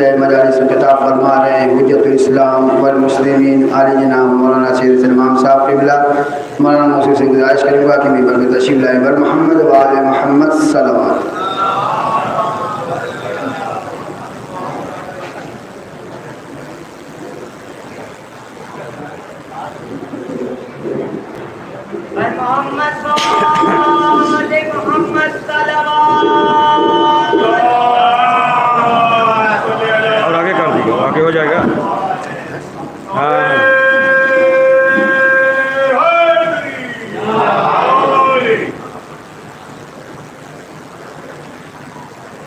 से मजालिस में खिताब फरमा रहे हैं हुज्जतुल इस्लाम वल मुस्लिमीन आली जनाब मौलाना सैयद सलमान साहब क़िबला। मौलाना मौसूद से गुजारिश करूँगा कि मिंबर में तशरीफ़ लाएं। बर मोहम्मद व आले मोहम्मद सल्लल्लाहु और आगे कर दीजिए, आगे हो जाएगा।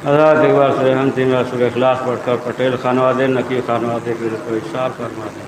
आज़ाद एक बार से हम 3 बार सूरह इखलास पढ़कर पटेल खानवादे नकी खानवादे के लिए कोई इशार फरमा दें।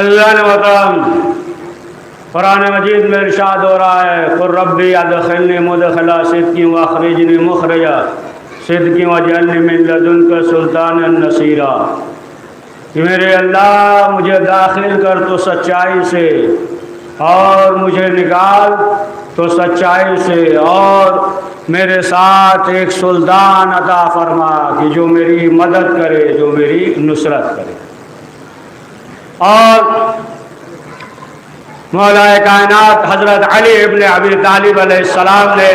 अल्लाह ने बताया कुरान मजीद में इरशाद हो रहा है कुल रब्बी अदखिलनी मुदखला सिद्की व अखरिजनी मुखरजा सिद्की वजअलनी मिन लदुनका सुल्तानन नसीरा कि मेरे अल्लाह मुझे दाखिल कर तो सच्चाई से और मुझे निकाल तो सच्चाई से और मेरे साथ एक सुल्तान अता फरमा कि जो मेरी मदद करे जो मेरी नुसरत करे। और मौलाए कायनात हज़रत अली इब्न अबी तालिब अलैहिस्सलाम ने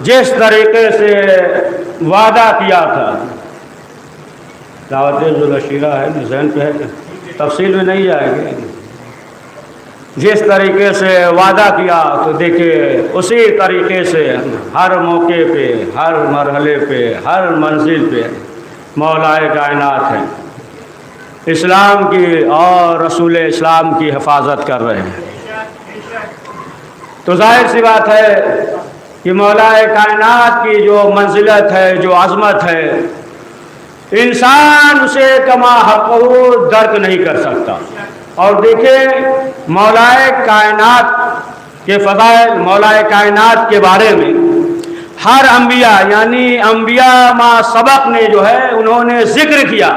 जिस तरीके से वादा किया था, दावत-ए-ज़ुल-अशीरा है जहन पे है, तफसील में नहीं जाएंगे, जिस तरीके से वादा किया तो देखिए उसी तरीके से हर मौके पे हर मरहले पे हर मंजिल पे मौलाए कायनात हैं, इस्लाम की और रसूल इस्लाम की हिफाजत कर रहे हैं। तो जाहिर सी बात है कि मौलाए कायनात की जो मंजिलत है जो अज़मत है इंसान उसे कमा हक़हू दर्क नहीं कर सकता। और देखिए मौलाए कायनात के फ़ज़ाइल मौलाए कायनात के बारे में हर अंबिया यानी अंबिया मा सबक ने जो है उन्होंने जिक्र किया,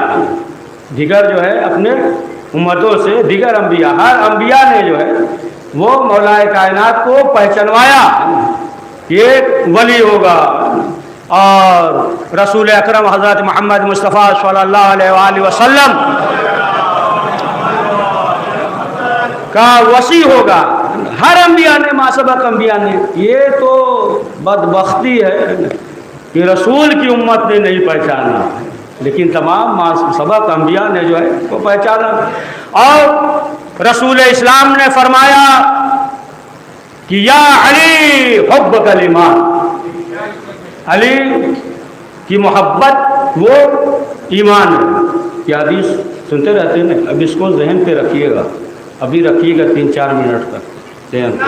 दिगर जो है अपने उम्मतों से दिगर अंबिया हर अंबिया ने जो है वो मौलाए कायनात को पहचानवाया कि एक वली होगा और रसूल अकरम हज़रत मोहम्मद मुस्तफ़ा सल्लल्लाहु अलैहि वसल्लम का वसी होगा। हर अंबिया ने मासबक अंबिया ने, ये तो बदबख्ती है कि रसूल की उम्मत ने नहीं पहचाना, लेकिन तमाम मासबक अंबिया ने जो है वो पहचाना। और रसूल इस्लाम ने फरमाया कि या अली हुब्ब कलिमान, अली की मोहब्बत वो ईमान है। क्या हदीस सुनते रहते हैं ना, अब इसको जहन पे रखिएगा, अभी रखिएगा 3-4 मिनट तक जहन पे।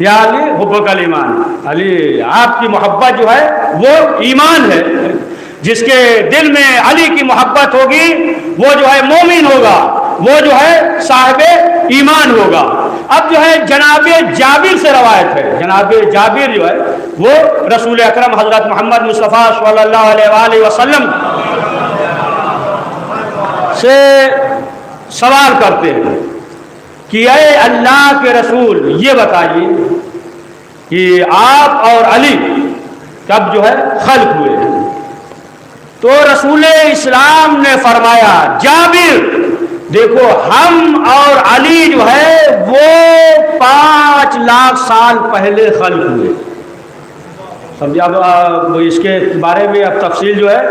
या अली हुब्बुकल ईमान, अली आपकी मोहब्बत जो है वो ईमान है। जिसके दिल में अली की मोहब्बत होगी वो जो है मोमिन होगा, वो जो है साहिब ईमान होगा। अब जो है जनाब जाबिर से रवायत है, जनाब जाबिर जो है वो रसूल अकरम हजरत मोहम्मद मुस्तफ़ा सल्लल्लाहु अलैहि वसल्लम से सवाल करते हैं कि अय अल्लाह के रसूल ये बताइए कि आप और अली कब जो है खल्क हुए। तो रसूल इस्लाम ने फरमाया, जाबिर देखो हम और अली जो है वो 5 लाख साल पहले खल्क हुए। समझा? अब इसके बारे में अब तफसील जो है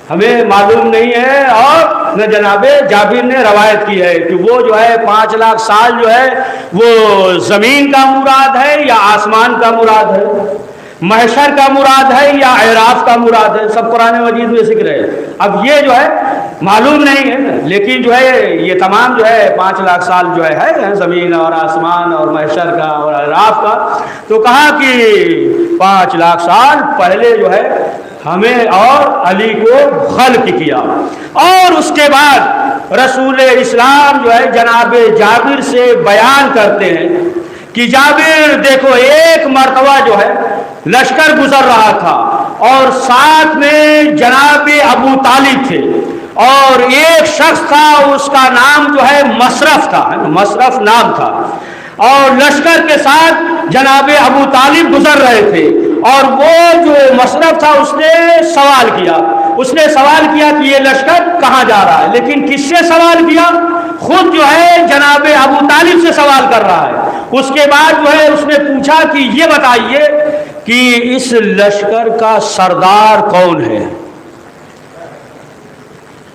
हमें मालूम नहीं है, और न जनाबे जाबिर ने रवायत की है कि वो जो है 5 लाख साल जो है वो ज़मीन का मुराद है या आसमान का मुराद है, महशर का मुराद है या एराफ का मुराद है। सब कुरान मजीद में जिक्र है। अब ये जो है मालूम नहीं है, लेकिन जो है ये तमाम जो है 5 लाख साल जो है ज़मीन और आसमान और महशर का और एराफ का। तो कहा कि 5 लाख साल पहले जो है हमें और अली को खल्क किया। और उसके बाद रसूल इस्लाम जो है जनाब जाबिर से बयान करते हैं कि जाबिर देखो एक मर्तबा जो है लश्कर गुजर रहा था और साथ में जनाब अबू तालिब थे, और एक शख्स था उसका नाम जो है मसरफ था, मसरफ नाम था, और लश्कर के साथ जनाब अबू तालिब गुजर रहे थे। और वो जो मसरफ था उसने सवाल किया कि ये लश्कर कहाँ जा रहा है, लेकिन किससे सवाल किया? खुद जो है जनाब अबू तालिब से सवाल कर रहा है। उसके बाद जो है उसने पूछा कि ये बताइए कि इस लश्कर का सरदार कौन है।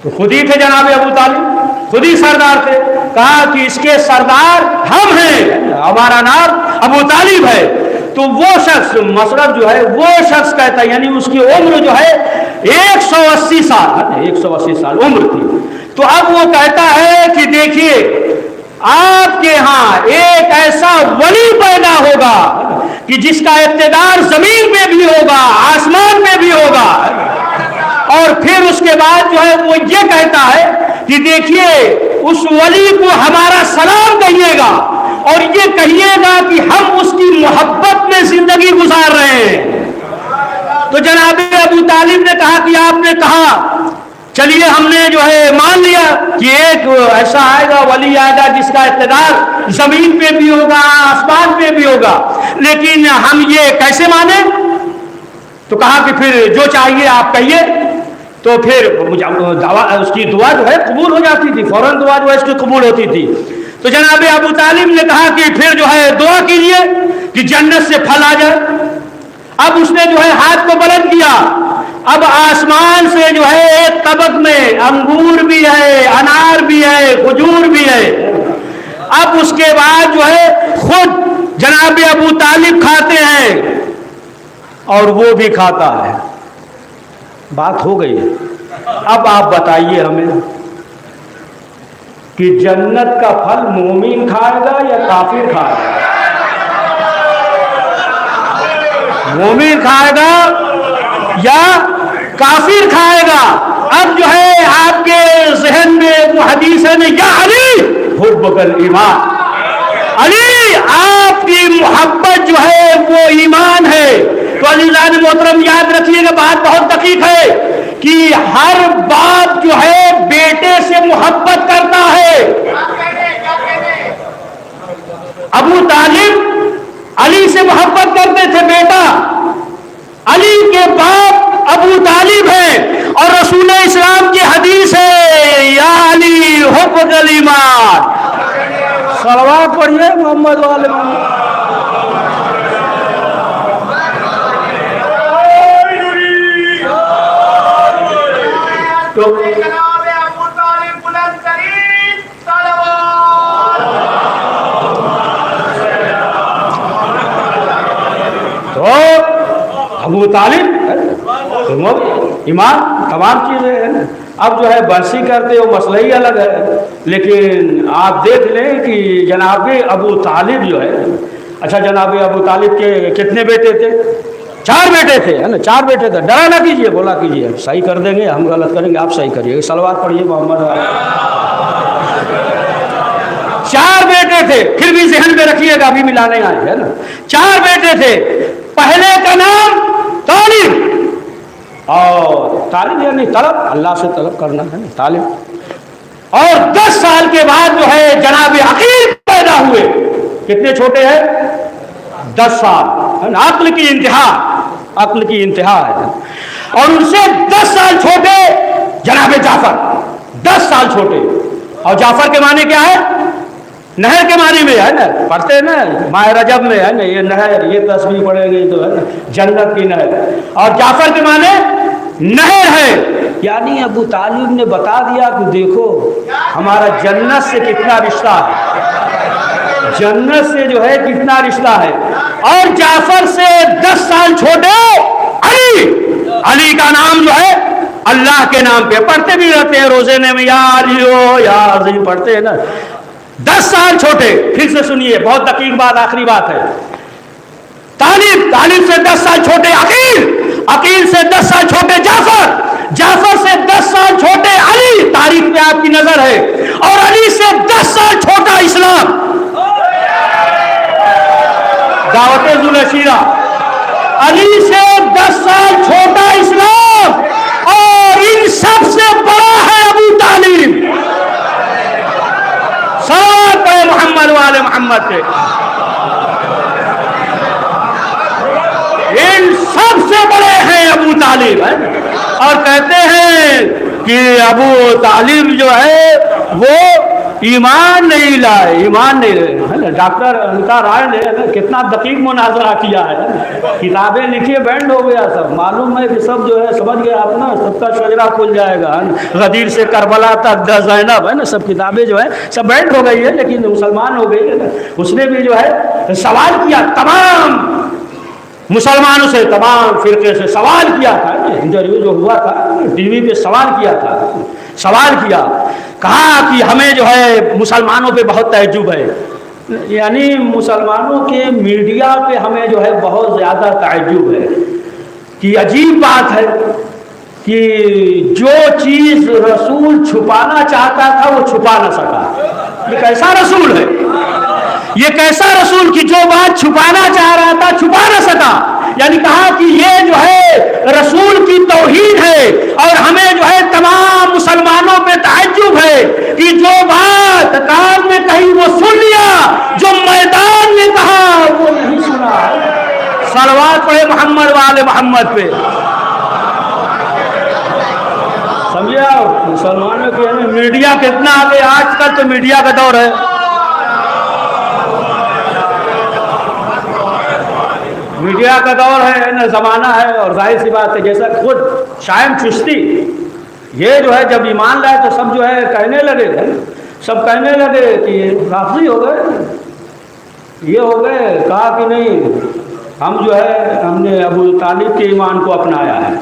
तो खुद ही थे जनाब अबू तालिब, खुद ही सरदार थे। कहा कि इसके सरदार हम हैं, हमारा नाम अबू तालिब है। तो वो शख्स मसरफ जो है वो शख्स कहता है, यानी उसकी उम्र जो है 180 साल, 180 साल उम्र थी। तो अब वो कहता है कि देखिए आपके यहाँ एक ऐसा वली पैदा होगा कि जिसका इक़्तिदार जमीन पे भी होगा, आसमान पे भी होगा। और फिर उसके बाद जो है वो ये कहता है कि देखिए उस वली को हमारा सलाम कहिएगा और ये कहिएगा कि हम उसकी मोहब्बत में जिंदगी गुजार रहे हैं। तो जनाब अबू तालिब ने कहा कि आपने कहा, चलिए हमने जो है मान लिया कि एक ऐसा आएगा, वली आएगा जिसका इक़्तिदार जमीन पे भी होगा, आसमान पे भी होगा, लेकिन हम ये कैसे माने? तो कहा कि फिर जो चाहिए आप कहिए। तो फिर उसकी दुआ जो है कबूल हो जाती थी, फौरन दुआ जो है उसकी कबूल होती थी। तो जनाब अबू तालिब ने कहा कि फिर जो है दुआ कीजिए कि जन्नत से फल आ जाए। अब उसने जो है हाथ को बुलंद किया, अब आसमान से जो है एक तबक में अंगूर भी है, अनार भी है, खजूर भी है। अब उसके बाद जो है खुद जनाब अबू तालिब खाते हैं और वो भी खाता है। बात हो गई। अब आप बताइए हमें कि जन्नत का फल मोमिन खाएगा या काफिर खाएगा? मोमिन खाएगा या काफिर खाएगा? अब जो है आपके जहन में वो हदीस है ना, या अली हुब्बुकल ईमान, अली आपकी मोहब्बत जो है वो ईमान है। तो अज़ीज़ान मोहतरम याद रखिएगा, बात बहुत दकीक है कि हर बाप जो है बेटे से मोहब्बत करता है। अबू तालिब अली से मोहब्बत करते थे, बेटा अली के बाप अबू तालिब है। और रसूल इस्लाम की हदीस है, या अली हुब्बुकल ईमान। सलवात पढ़िए मोहम्मद वाले मोहम्मद। तो अबू तालिब ईमान तमाम चीज़ें हैं। अब जो है बरसी करते हो मसला ही अलग है, लेकिन आप देख लें कि जनाब अबू तालिब जो है अच्छा जनाब अबू तालिब के कितने बेटे थे? 4 बेटे थे, है ना, 4 बेटे थे। डरा ना कीजिए, बोला कीजिए सही कर देंगे, हम गलत करेंगे आप सही करिए। सलवात पढ़िए मोहम्मद। 4 बेटे थे, फिर भी जहन में रखिएगा, अभी मिलाने आए, है ना। 4 बेटे थे, पहले का नाम तालिब, और तालिब यानी तलब, अल्लाह से तलब करना, है ना, तालिब। और 10 साल के बाद जो है जनाब अकील पैदा हुए। कितने छोटे हैं? 10 साल, है ना, अक्ल की इंतहा, अक्ल की इंतहा है। और उनसे 10 साल छोटे जनाब जाफर, 10 साल छोटे। और जाफर के माने क्या है? नहर के माने में, है ना, पढ़ते हैं ना माह रजब में, है ना, ये नहर, ये तस्वीर पढ़ेंगे तो, है ना, जन्नत की नहर। और जाफर के माने नहर है, यानी अबू तालिब ने बता दिया कि देखो हमारा जन्नत से कितना रिश्ता है, जन्नत से जो है कितना रिश्ता है। और जाफर से 10 साल छोटे अली, अली का नाम जो है अल्लाह के नाम पे पढ़ते भी रहते हैं रोजे में, या अली हो या अज़ीम पढ़ते हैं ना। 10 साल छोटे। फिर से सुनिए, बहुत दकीक बात, आखिरी बात है। तालिब, तालिब से 10 साल छोटे अकील, अकील से 10 साल छोटे जाफर, जाफर से 10 साल छोटे अली, तारीख पे आपकी नजर है। और अली से 10 साल छोटा इस्लाम, दावत जुलशीरा। अली से 10 साल छोटा इस्लाम, और इन सब से बड़ा है अबू तालिब। सलावत पढ़े मोहम्मद वाले मोहम्मद पे। इन सबसे बड़े हैं अबू तालिब, है। और कहते हैं कि अबू तालिब जो है वो ईमान नहीं लाए, ईमान नहीं लाए, है ना। डॉक्टर अनिता राय ने कितना दकीक मुनाजरा किया है, किताबें लिखिए, बैंड हो गया सब। मालूम है कि सब जो है समझ गए आप ना, सबका शजरा खुल जाएगा, है ना। गदीर से करबला तक ज़ैनब, है ना, सब किताबें जो है सब बैंड हो गई है, लेकिन मुसलमान हो गई है ना। उसने भी जो है सवाल किया, तमाम मुसलमानों से, तमाम फिरके से सवाल किया था। इंटरव्यू जो हुआ था टीवी पे सवाल किया था, सवाल किया, कहा कि हमें जो है मुसलमानों पे बहुत तअज्जुब है, यानी मुसलमानों के मीडिया पे हमें जो है बहुत ज़्यादा तअज्जुब है कि अजीब बात है कि जो चीज़ रसूल छुपाना चाहता था वो छुपा ना सका। ये कैसा रसूल है, ये कैसा रसूल कि जो बात छुपाना चाह रहा था छुपा ना सका। यानी कहा कि ये जो है रसूल की तौहीद है, और हमें जो है तमाम मुसलमानों पे तअज्जुब है कि जो बात कान में कही वो सुन लिया, जो मैदान में कहा वो नहीं सुना। सलवात पढ़े मोहम्मद वाले मोहम्मद पे। समझे मुसलमानों के मीडिया कितना आगे, आजकल तो मीडिया का दौर है। मीडिया का दौर है ना, ज़माना है। और जाहिर सी बात है, जैसा खुद शायम चिश्ती ये जो है जब ईमान लाए तो सब जो है कहने लगे, सब कहने लगे कि राफ़ी हो गए, ये हो गए। कहा कि नहीं, हम जो है हमने अबू तालिब के ईमान को अपनाया है,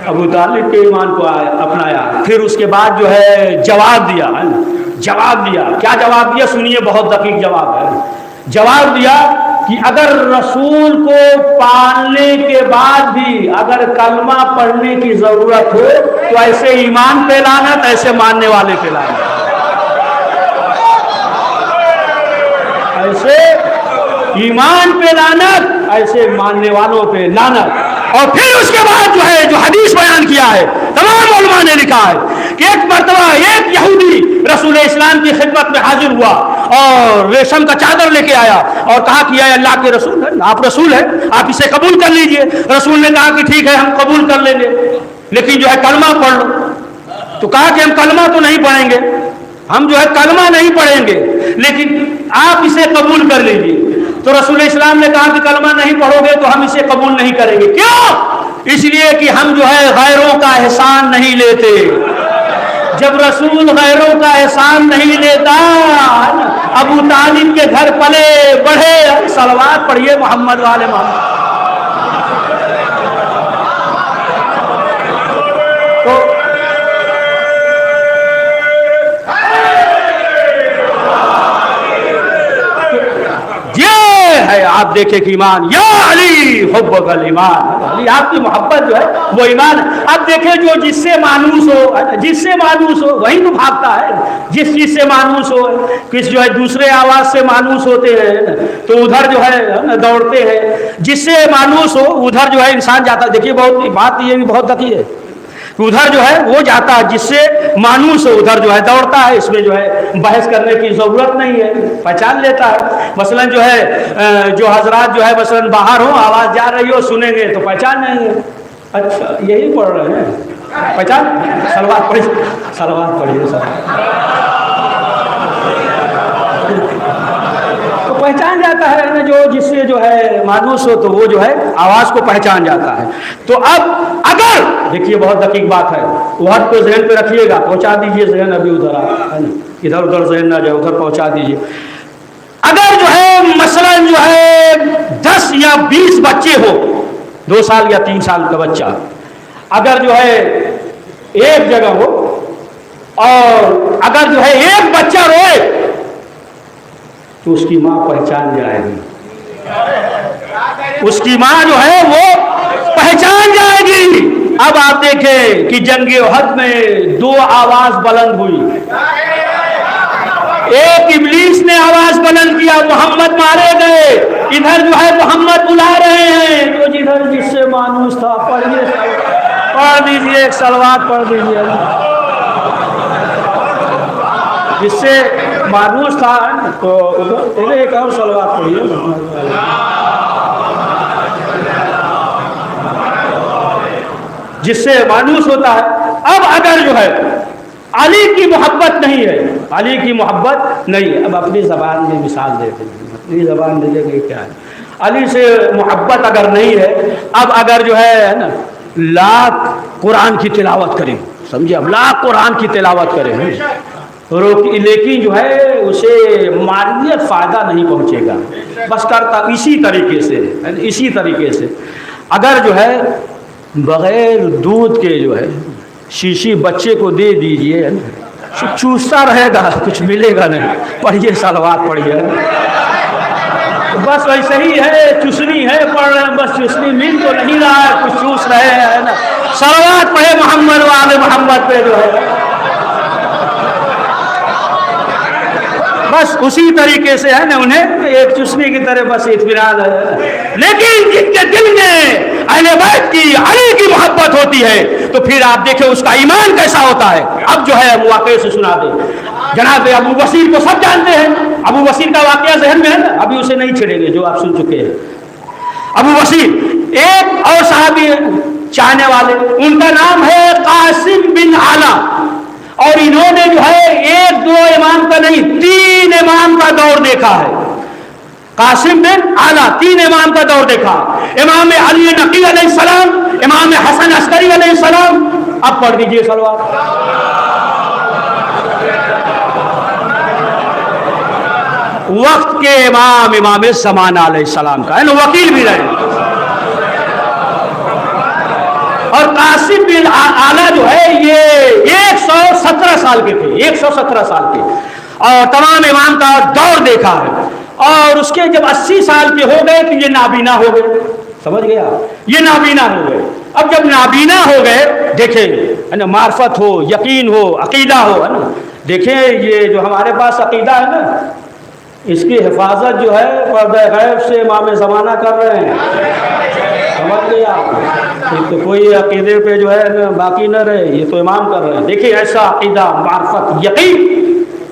अबू तालिब के ईमान को अपनाया। फिर उसके बाद जो है जवाब दिया, है ना, जवाब दिया। क्या जवाब दिया सुनिए, बहुत दकीक जवाब है। जवाब दिया कि अगर रसूल को पालने के बाद भी अगर कलमा पढ़ने की जरूरत हो तो ऐसे ईमान पे लानत, ऐसे मानने वाले पे लानत, ऐसे ईमान पे लानत, ऐसे मानने वालों पे लानत। और फिर उसके बाद जो है जो हदीस बयान किया है, तमाम उलमा ने लिखा है कि एक मर्तबा एक यहूदी रसूल इस्लाम की खिदमत में हाजिर हुआ और रेशम का चादर लेके आया और कहा कि ये अल्लाह के रसूल है, आप रसूल हैं, आप इसे कबूल कर लीजिए। रसूल ने कहा कि ठीक है हम कबूल कर लेंगे, लेकिन जो है कलमा पढ़ लो। तो कहा कि हम कलमा तो नहीं पढ़ेंगे, हम जो है कलमा नहीं पढ़ेंगे, लेकिन आप इसे कबूल कर लीजिए। तो रसूल इस्लाम ने कहा कि कलमा नहीं पढ़ोगे तो हम इसे कबूल नहीं करेंगे। क्यों? इसलिए कि हम जो है गैरों का एहसान नहीं लेते। जब रसूल गैरों का एहसान नहीं लेता, अबू तालिब के घर पले बढ़े, सलवात पढ़िए मोहम्मद वाले मोहम्मद। तो ये है आप देखें कि ईमान, या अली हुब्बुकल ईमान, अली आपकी मोहब्बत जो है वो ईमान। आप देखें जो जिससे मानूस हो वही तो भागता है, जिस चीज से मानूस हो। किस जो है दूसरे आवाज से मानूस होते हैं तो उधर जो है दौड़ते हैं, जिससे मानूस हो उधर जो है इंसान जाता। देखिए बहुत बात ये भी बहुत दकी है, उधर जो है वो जाता है, जिससे मानूस हो उधर जो है दौड़ता है। इसमें जो है बहस करने की ज़रूरत नहीं है, पहचान लेता है। मसलन जो है जो हजरात जो है मसलन बाहर हो, आवाज़ जा रही हो, सुनेंगे तो पहचान नहीं है। अच्छा यही पढ़ रहे हैं, पहचान, सलवात पढ़िए सर, तो पहचान जाता है ना, जो जिससे जो है मानूस हो तो वो जो है आवाज़ को पहचान जाता है। तो अब अगर देखिए बहुत दकीक बात है, वह को जहन पे रखिएगा, पहुंचा दीजिए जहन अभी उधर है ना, इधर उधर जहन ना जाए, उधर पहुंचा दीजिए। अगर जो है मसलन जो है 10 या 20 बच्चे हो, 2 साल या 3 साल का बच्चा अगर जो है एक जगह हो, और अगर जो है एक बच्चा रोए तो उसकी माँ पहचान जाएगी, उसकी माँ जो है वो पहचान जाएगी। अब आप देखें कि जंगे उहद में 2 आवाज बुलंद हुई, एक इब्लीस ने आवाज बुलंद किया, मोहम्मद मारे गए, इधर जो है मोहम्मद बुला रहे हैं, तो जिधर जिससे मानूस था पढ़ दीजिए, एक सलवात पढ़ दीजिए, जिससे मानूस था तो एक और सलवात पढ़िए। जिससे मानूस होता है। अब अगर जो है अली की मोहब्बत नहीं है, अली की मोहब्बत नहीं, अब अपनी ज़बान में मिसाल देते हैं, अपनी ज़बान दे देंगे क्या है, अली से मोहब्बत अगर नहीं है, अब अगर जो है ना लाख कुरान की तिलावत करें, समझे, अब लाख कुरान की तिलावत करें लेकिन जो है उसे मानियत फ़ायदा नहीं पहुँचेगा, बस करता इसी तरीके से अगर जो है बग़ैर दूध के जो है शीशी बच्चे को दे दीजिए, चूसता रहेगा, कुछ मिलेगा नहीं। पढ़िए सलवात पढ़िए, बस वैसे ही है, चुसनी है, पढ़ रहे हैं, बस चुसनी मिल तो नहीं रहा है, कुछ चूस रहे हैं ना। सलवात पढ़े मोहम्मद वाले मोहम्मद पे जो है, बस उसी तरीके से है ना, उन्हें एक चुस्नी की तरह बस इत्मीनान है। लेकिन जिनके दिल में अहले बैत की, अली की मोहब्बत होती है तो फिर आप देखें उसका ईमान कैसा होता है। अब जो है हम वाक़े से सुना दे, जनाब अबू बसीर को सब जानते हैं, अबू बसीर का वाक़या ज़हन में है ना, अभी उसे नहीं छेड़ेंगे जो आप सुन चुके हैं। अबू बसीर एक और सहाबी चाहने वाले, उनका नाम है कासिम बिन आला, और इन्होंने जो है 1-2 इमाम का नहीं 3 इमाम का दौर देखा है। कासिम बिन आला 3 इमाम का दौर देखा, इमाम अली नकी अलैहिस्सलाम, इमाम हसन अस्करी अलैहिस्सलाम। अब पढ़ दीजिए सलवात। वक्त के इमाम ज़माना अलैहिस्सलाम का है ना, वकील भी रहे। और कासिम बिन आला जो है ये 117 साल के थे, 117 साल के, और तमाम इमाम का दौर देखा है। और उसके जब 80 साल के हो गए तो ये नाबीना हो गए, समझ गया, ये नाबीना हो गए। अब जब नाबीना हो गए, देखें है ना, मार्फत हो, यकीन हो, अकीदा हो, है ना। देखें ये जो हमारे पास अकीदा है ना, इसकी हिफाजत जो है पर्दा गैब से इमाम ज़माना कर रहे हैं, समझ गया। तो कोई अकीदे पे जो है ना बाकी न रहे, ये तो इमाम कर रहे हैं। देखिए ऐसा अकीदा, मार्फत, यकीन,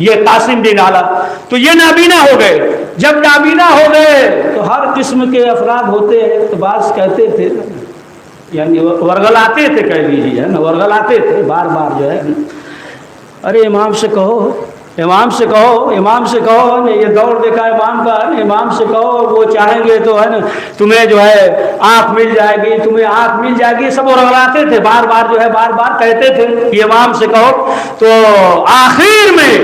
ये कासिम बिन आला। तो ये नाबीना हो गए। जब नाबीना हो गए तो हर किस्म के अफराद होते हैं, तो बात कहते थे, यानी वर्गलाते थे, कह लीजिए, है ना, वर्गलाते थे बार बार जो है, अरे इमाम से कहो, इमाम से कहो, इमाम से कहो, ने ये दौर देखा इमाम का, इमाम से कहो, वो चाहेंगे तो है ना तुम्हें जो है आँख मिल जाएगी, तुम्हें आँख मिल जाएगी, सब वर्गलाते थे, बार बार जो है बार बार कहते थे कि इमाम से कहो। तो आखिर में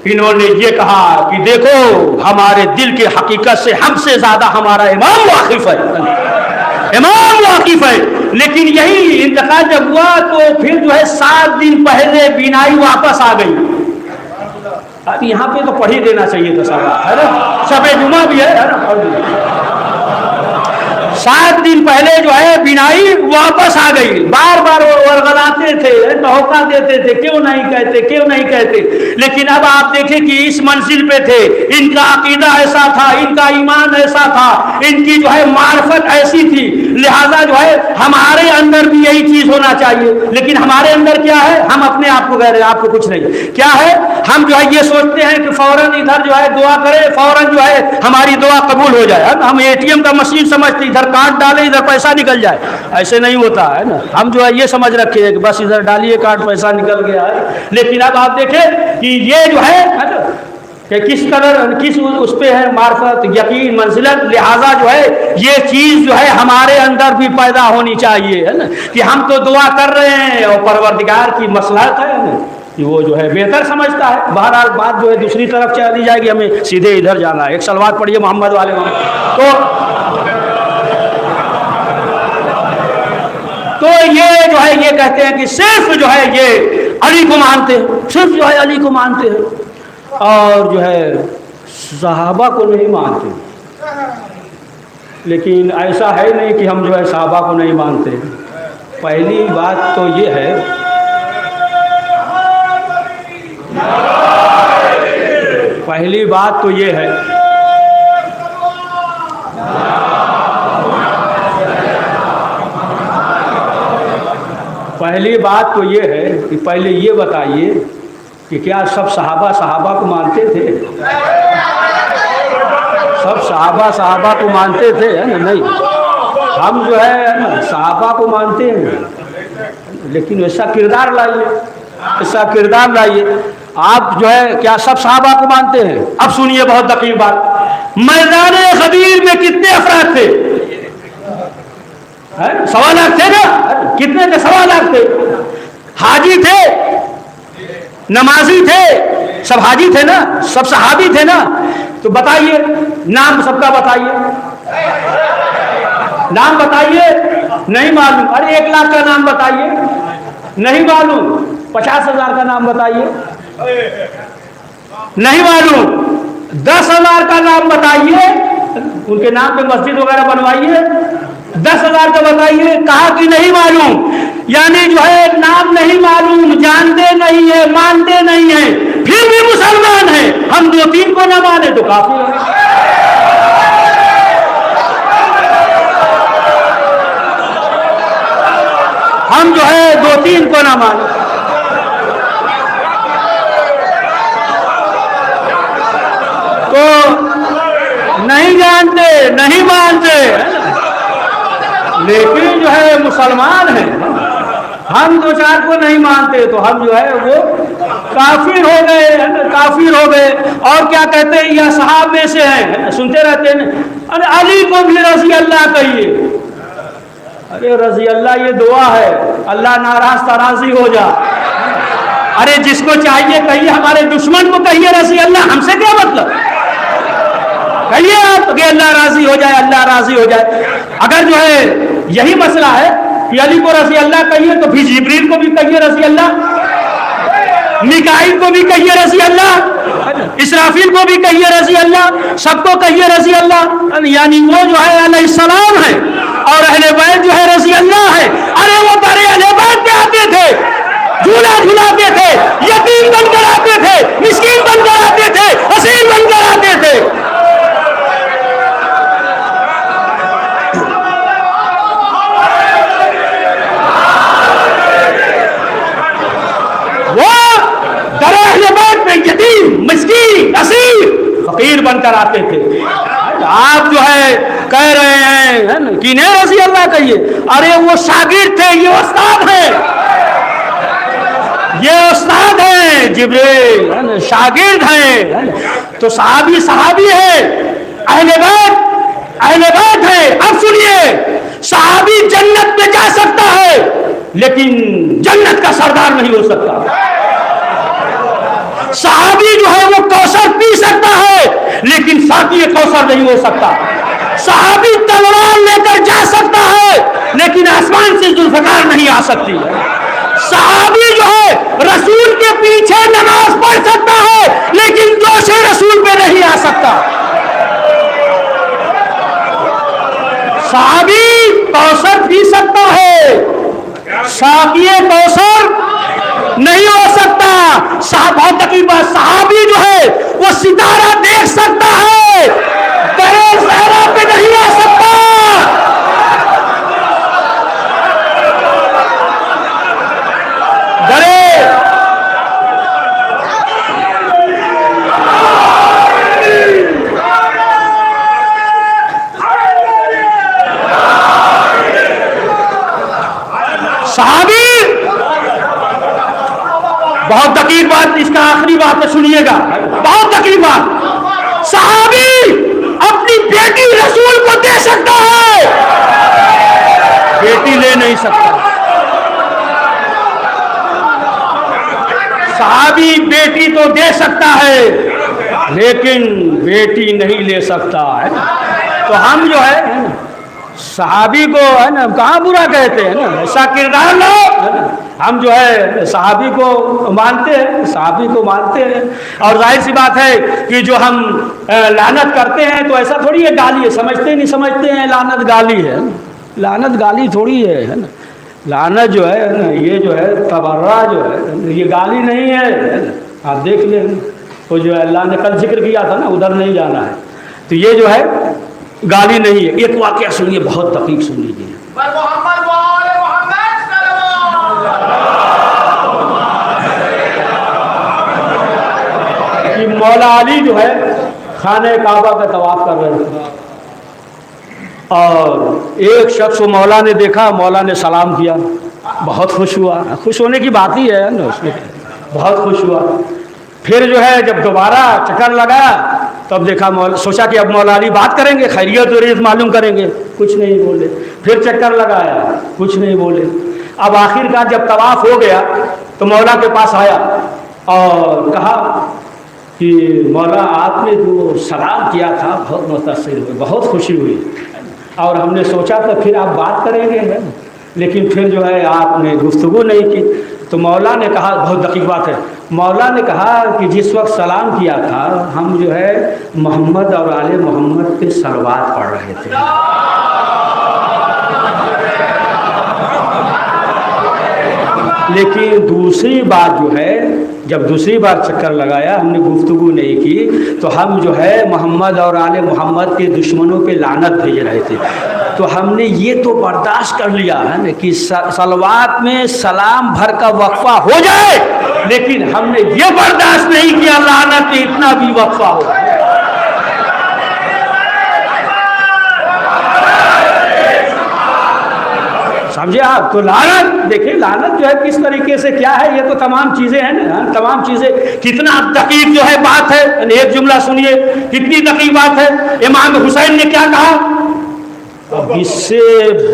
इन्होंने ये कहा कि देखो हमारे दिल की हकीकत से हमसे ज़्यादा हमारा इमाम वाकिफ़ है, इमाम वाकिफ़ है। लेकिन यही इंतकाल जब हुआ तो फिर जो है 7 दिन पहले बीनाई वापस आ गई। अब यहाँ पे तो पढ़ ही देना चाहिए था सारा, है ना, शब जुमा भी है ना, पढ़ 7 दिन पहले जो है बिनाई वापस आ गई। बार बार वो वरगलाते थे, धोखा देते थे, क्यों नहीं कहते, क्यों नहीं कहते। लेकिन अब आप देखें कि इस मंजिल पे थे, इनका अकीदा ऐसा था, इनका ईमान ऐसा था, इनकी जो है मार्फत ऐसी थी, लिहाजा जो है हमारे अंदर भी यही चीज होना चाहिए। लेकिन हमारे अंदर क्या है, हम अपने आप को कह रहे हैं, आपको कुछ नहीं। क्या है, हम जो है ये सोचते हैं कि फौरन इधर जो है दुआ करें, फौरन जो है हमारी दुआ कबूल हो जाए। हम एटीएम का मशीन समझते, इधर कार्ड डालें इधर पैसा निकल जाए, ऐसे नहीं होता है ना। हम जो है ये समझ रखे हैं कि बस इधर डालिए कार्ड पैसा निकल गया है। लेकिन अब आप देखें कि ये जो है ना कि किस तरह किस उस पे है मार्फत, यकीन, मंजिलत। लिहाजा जो है ये चीज जो है हमारे अंदर भी पैदा होनी चाहिए, है ना, कि हम तो दुआ कर रहे हैं और परवरदिगार की मसलहत है ना कि वो जो है बेहतर समझता है। बहरहाल बात जो है दूसरी तरफ चली जाएगी, हमें सीधे इधर जाना है। एक सलवात पढ़िए मोहम्मद वाले तो ये जो है ये कहते हैं कि सिर्फ जो है ये अली को मानते हैं, सिर्फ जो है अली को मानते हैं और जो है सहाबा को नहीं मानते। लेकिन ऐसा है नहीं कि हम जो है सहाबा को नहीं मानते। पहली बात तो ये है, पहली बात तो ये है पहली बात तो ये है कि पहले ये बताइए कि क्या सब सहाबा को मानते थे? सब सहाबा को मानते थे, है ना? नहीं, हम जो है ना सहाबा को मानते हैं, लेकिन वैसा किरदार लाइए, ऐसा किरदार लाइए। आप जो है क्या सब सहाबा को मानते हैं? अब सुनिए बहुत दकीक बात, मैदान गदीर में कितने अफराद थे? 1.25 लाख थे ना? कितने थे? 1.25 लाख थे। हाजी थे, नमाजी थे, सब हाजी थे ना, सब सहाबी थे ना। तो बताइए नाम सबका, बताइए नाम बताइए। नहीं मालूम? अरे 1 लाख का नाम बताइए, नहीं मालूम। 50,000 का नाम बताइए, नहीं मालूम। 10,000 का नाम बताइए, उनके नाम पे मस्जिद वगैरह बनवाइए। 10,000 का बताइए, कहा कि नहीं मालूम। यानी जो है नाम नहीं मालूम, जानते नहीं है, मानते नहीं है, फिर भी मुसलमान है। हम 2-3 को ना माने तो काफी है। हम जो है 2-3 को ना माने, तो नहीं जानते, नहीं मानते, लेकिन जो है मुसलमान है। हम 2-4 को नहीं मानते तो हम जो है वो काफिर हो गए, है ना, काफिर हो गए। और क्या कहते हैं, या सहाब में से हैं, सुनते रहते हैं। अरे अली को भी रजी अल्लाह कहिए। अरे रजी अल्लाह ये दुआ है, अल्लाह नाराज तराजी हो जा। अरे जिसको चाहिए कहिए, हमारे दुश्मन को कहिए रजी अल्लाह, हमसे क्या मतलब? कहिए आप कि अल्लाह राजी हो जाए, अल्लाह राजी हो जाए। अगर जो है यही मसला है कि अली को रजी अल्लाह कहिए, तो फिर जिब्रील को भी कहिए रजी अल्लाह, मिकाईल को भी कहिए रजी अल्लाह, इसराफील को भी कहिए रजी अल्लाह, सबको कहिए रजी अल्लाह। यानी वो जो है अलैहिस्सलाम है और अहले बैत जो है रजी अल्लाह है। अरे वो बड़े अहले बैत पे आते थे, झूला झूलाते थे, यतीम बनकर आते थे, मिस्कीन बनकर आते थे, हसीन बनकर आते थे। फकीर बनकर आते थे। आप जो है कह रहे हैं, है ना, कि नहीं रजी अल्लाह कहिए। अरे वो शागिर्द थे, ये उस्ताद है, ये उस्ताद है जिब्रील, है ना, शागिर्द है। तो सहाबी सहाबी है, अहले बैत है। अब सुनिए, सहाबी जन्नत में जा सकता है, लेकिन जन्नत का सरदार नहीं हो सकता। सहाबी जो है वो कौसर पी सकता है, लेकिन साकी कौसर नहीं हो सकता। सहाबी तलवार लेकर जा सकता है, लेकिन आसमान से जुल्फकार नहीं आ सकती है। सहाबी जो है रसूल के पीछे नमाज पढ़ सकता है, लेकिन जोशे रसूल पे नहीं आ सकता। सहाबी कौसर पी सकता है, साकिए कौसर नहीं हो सकता। बहुत तकलीफ बात, सहाबी जो है वो सितारा देख सकता है, दरे सहरा पे नहीं आ सकता। दरे सहाबी, बहुत तकलीफ बात, इसका आखिरी बात सुनिएगा, बहुत तकलीफ बात। सहाबी अपनी बेटी रसूल को दे सकता है, बेटी ले नहीं सकता। सहाबी बेटी तो दे सकता है लेकिन बेटी नहीं ले सकता है। तो हम जो है सहाबी को है ना कहाँ बुरा कहते हैं ना, ऐसा किरदार लो है ना। हम जो है सहाबी को मानते हैं, सहाबी को मानते हैं। और जाहिर सी बात है कि जो हम लानत करते हैं तो ऐसा थोड़ी है गाली है, समझते नहीं समझते हैं लानत गाली है, लानत गाली थोड़ी है ना। लानत जो है ना, ये जो है तबर्रा जो है ये गाली नहीं है। आप देख लें वो जो है अल्लाह ने कल जिक्र किया था ना, उधर नहीं जाना है, तो ये जो है गाली नहीं है। एक वाकया सुनिए, बहुत तकलीफ सुन लीजिए। कि मौला अली जो है खाने काबा का तवाफ कर रहे थे और एक शख्स को मौला ने देखा, मौला ने सलाम किया, बहुत खुश हुआ। खुश होने की बात ही है ना उसमें, बहुत खुश हुआ। फिर जो है जब दोबारा चक्कर लगाया तब देखा सोचा कि अब मौला अली बात करेंगे, खैरियत वरीयत मालूम करेंगे, कुछ नहीं बोले। फिर चक्कर लगाया, कुछ नहीं बोले। अब आखिरकार जब तवाफ हो गया तो मौला के पास आया और कहा कि मौला आपने जो सलाम किया था बहुत मुतासिर हुए, बहुत खुशी हुई और हमने सोचा था फिर आप बात करेंगे है, लेकिन फिर जो है आपने गुफ्तगू नहीं की। तो मौला ने कहा, बहुत दकीक बात है, मौला ने कहा कि जिस वक्त सलाम किया था हम जो है मोहम्मद और आले मोहम्मद पे सलवात पढ़ रहे थे। लेकिन दूसरी बात जो है, जब दूसरी बार चक्कर लगाया हमने गुफ्तगू नहीं की तो हम जो है मोहम्मद और आले मोहम्मद के दुश्मनों पे लानत भेज रहे थे। तो हमने ये तो बर्दाश्त कर लिया है ना कि सलवात में सलाम भर का वक्फा हो जाए, लेकिन हमने ये बर्दाश्त नहीं किया लानत में इतना भी वक्फा हो। समझे आप? तो लानत देखिए, लानत जो है किस तरीके से क्या है, ये तो तमाम चीजें हैं ना, तमाम चीजें। कितना दकीक जो है बात है, एक जुमला सुनिए, कितनी दकीक बात है। इमाम हुसैन ने क्या कहा, अब इससे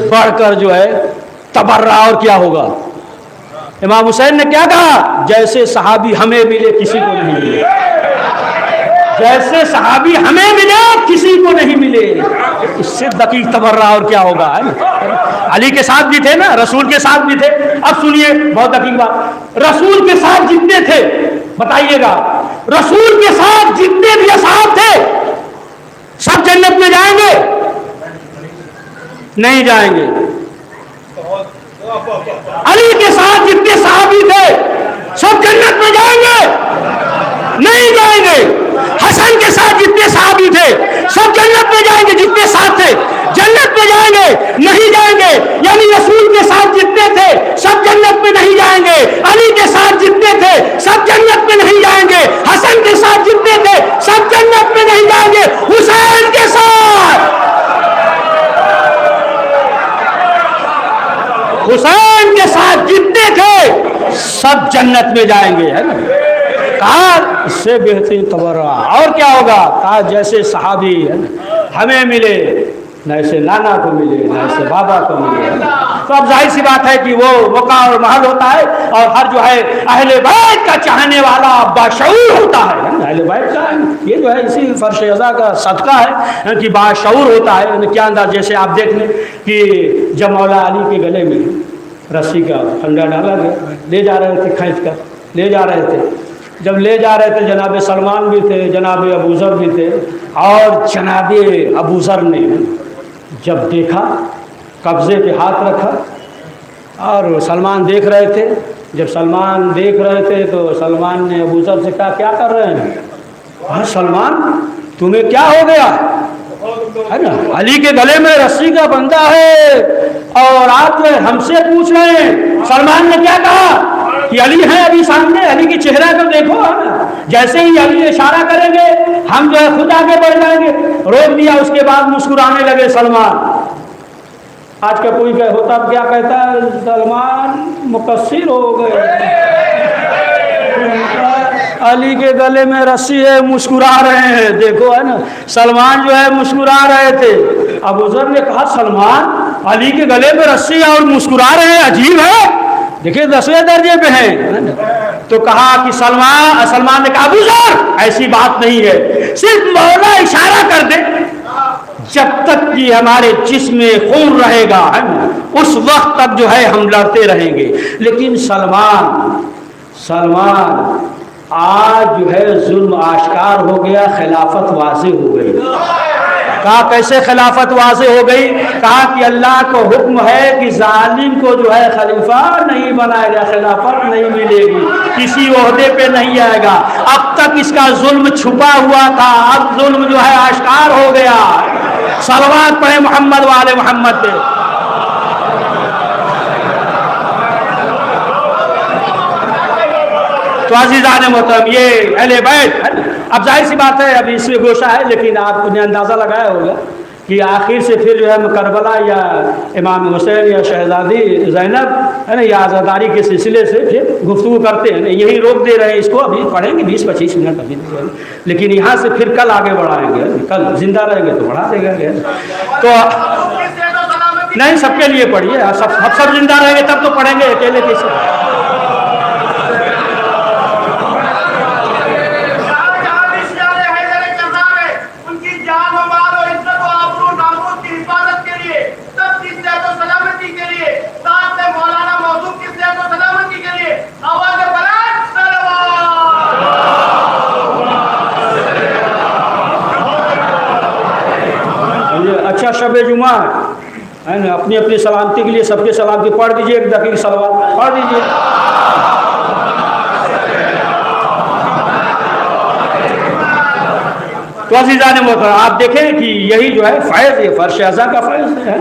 बढ़कर जो है तबर्रा और क्या होगा। इमाम हुसैन ने क्या कहा, जैसे सहाबी हमें मिले किसी को नहीं मिले, जैसे सहाबी हमें मिले किसी को नहीं मिले। इससे दकीक तबर्रा और क्या होगा, है ना। अली के साथ भी थे ना, रसूल के साथ भी थे। अब सुनिए बहुत दकीक बात, रसूल के साथ जितने थे बताइएगा, रसूल के साथ जितने भी असहाब थे सब जन्नत में जाएंगे? नहीं जाएंगे। अली के साथ जितने सहाबी थे सब जन्नत में जाएंगे? नहीं जाएंगे। हसन के साथ जितने सहाबी थे सब जन्नत में जाएंगे, जितने साथ थे जन्नत में जाएंगे? नहीं जाएंगे। यानी रसूल के साथ जितने थे सब जन्नत में नहीं जाएंगे, अली के साथ जितने थे सब जन्नत में नहीं जाएंगे, हसन के साथ जितने थे सब जन्नत में नहीं जाएंगे, हुसैन के साथ, हुसैन के साथ जितने थे सब जन्नत में जाएंगे, है ना। कहा इससे बेहतरीन तबर्रा और क्या होगा, कहा जैसे सहाबी है ना हमें मिले, न ऐसे नाना को मिले, न ऐसे बाबा को मिले। तो अब जाहिर सी बात है कि वो मौका और महल होता है और हर जो है अहले बैत का चाहने वाला बाशऊर होता है। अहले बैत का ये जो है इसी फर्श अज़ा का सदका है कि बाशऊर होता है। क्या अंदाज, जैसे आप देख लें कि जब मौला अली के गले में रस्सी का फंडा डाला गया, ले जा रहे थे, खींच कर ले जा रहे थे। जब ले जा रहे थे जनाब सलमान भी थे, जनाब अबूज़र भी थे और जनाब अबूज़र ने जब देखा, कब्ज़े पे हाथ रखा और सलमान देख रहे थे। जब सलमान देख रहे थे तो सलमान ने अबू ज़र से कहा, क्या कर रहे हैं? हाँ सलमान, तुम्हें क्या हो गया है ना? अली के गले में रस्सी का बंधा है और आप हमसे पूछ रहे हैं। सलमान ने क्या कहा कि अली है अभी सामने, अली की चेहरा को देखो, है ना? जैसे ही अली इशारा करेंगे हम जो है खुद आगे बढ़ जाएंगे। रोक दिया, उसके बाद मुस्कुराने लगे सलमान। आज का कोई होता क्या कहता है, सलमान मुकस्सिर हो गए, अली के गले में रस्सी है, मुस्कुरा रहे हैं, देखो है ना। सलमान जो है मुस्कुरा रहे थे। अबू ज़र ने कहा, सलमान अली के गले में रस्सी है और मुस्कुरा रहे हैं, अजीब है, देखिए 10वें दर्जे पे हैं। तो कहा कि सलमान ने कहा, अबू ज़र ऐसी बात नहीं है, सिर्फ मौला इशारा कर दे, जब तक कि हमारे जिस्म में खून रहेगा है ना, उस वक्त तक जो है हम लड़ते रहेंगे। लेकिन सलमान आज जो है जुल्म आश्कार हो गया, खिलाफत वाज़े हो गई। कहा कैसे खिलाफत वाज़े हो गई? कहा कि अल्लाह को हुक्म है कि जालिम को जो है खलीफा नहीं बनाएगा, खिलाफत नहीं मिलेगी, किसी ओहदे पे नहीं आएगा। अब तक इसका जुल्म छुपा हुआ था, अब जुल्म जो है आश्कार हो गया। सलवात पढ़े मोहम्मद वाले मोहम्मद पे। तो अज़ीज़ान मोहतरम, ये अहले बैत, अब जाहिर सी बात है अभी इसमें गोशा है, लेकिन आपने अंदाज़ा लगाया होगा कि आखिर से फिर जो है करबला या इमाम हुसैन या शहज़ादी ज़ैनब है ना, या आज़ादारी के सिलसिले से फिर गुफ्तगू करते हैं। यही रोक दे रहे हैं इसको, अभी पढ़ेंगे 20-25 मिनट अभी, लेकिन यहाँ से फिर कल आगे बढ़ाएंगे। कल जिंदा रहेंगे तो बढ़ा देंगे। तो नहीं, सबके लिए पढ़िए, सब जिंदा रहेंगे तब तो पढ़ेंगे, अकेले कैसे? अच्छा शब जुमा है ना, अपनी अपनी सलामती के लिए सबके सलामती पढ़ दीजिए, एक दकीक सलवात पढ़ दीजिए। तो अज़ीज़ान मोहतरम, आप देखें कि यही जो है फ़ैज़, ये फ़र्श अज़ा का फ़ैज़ है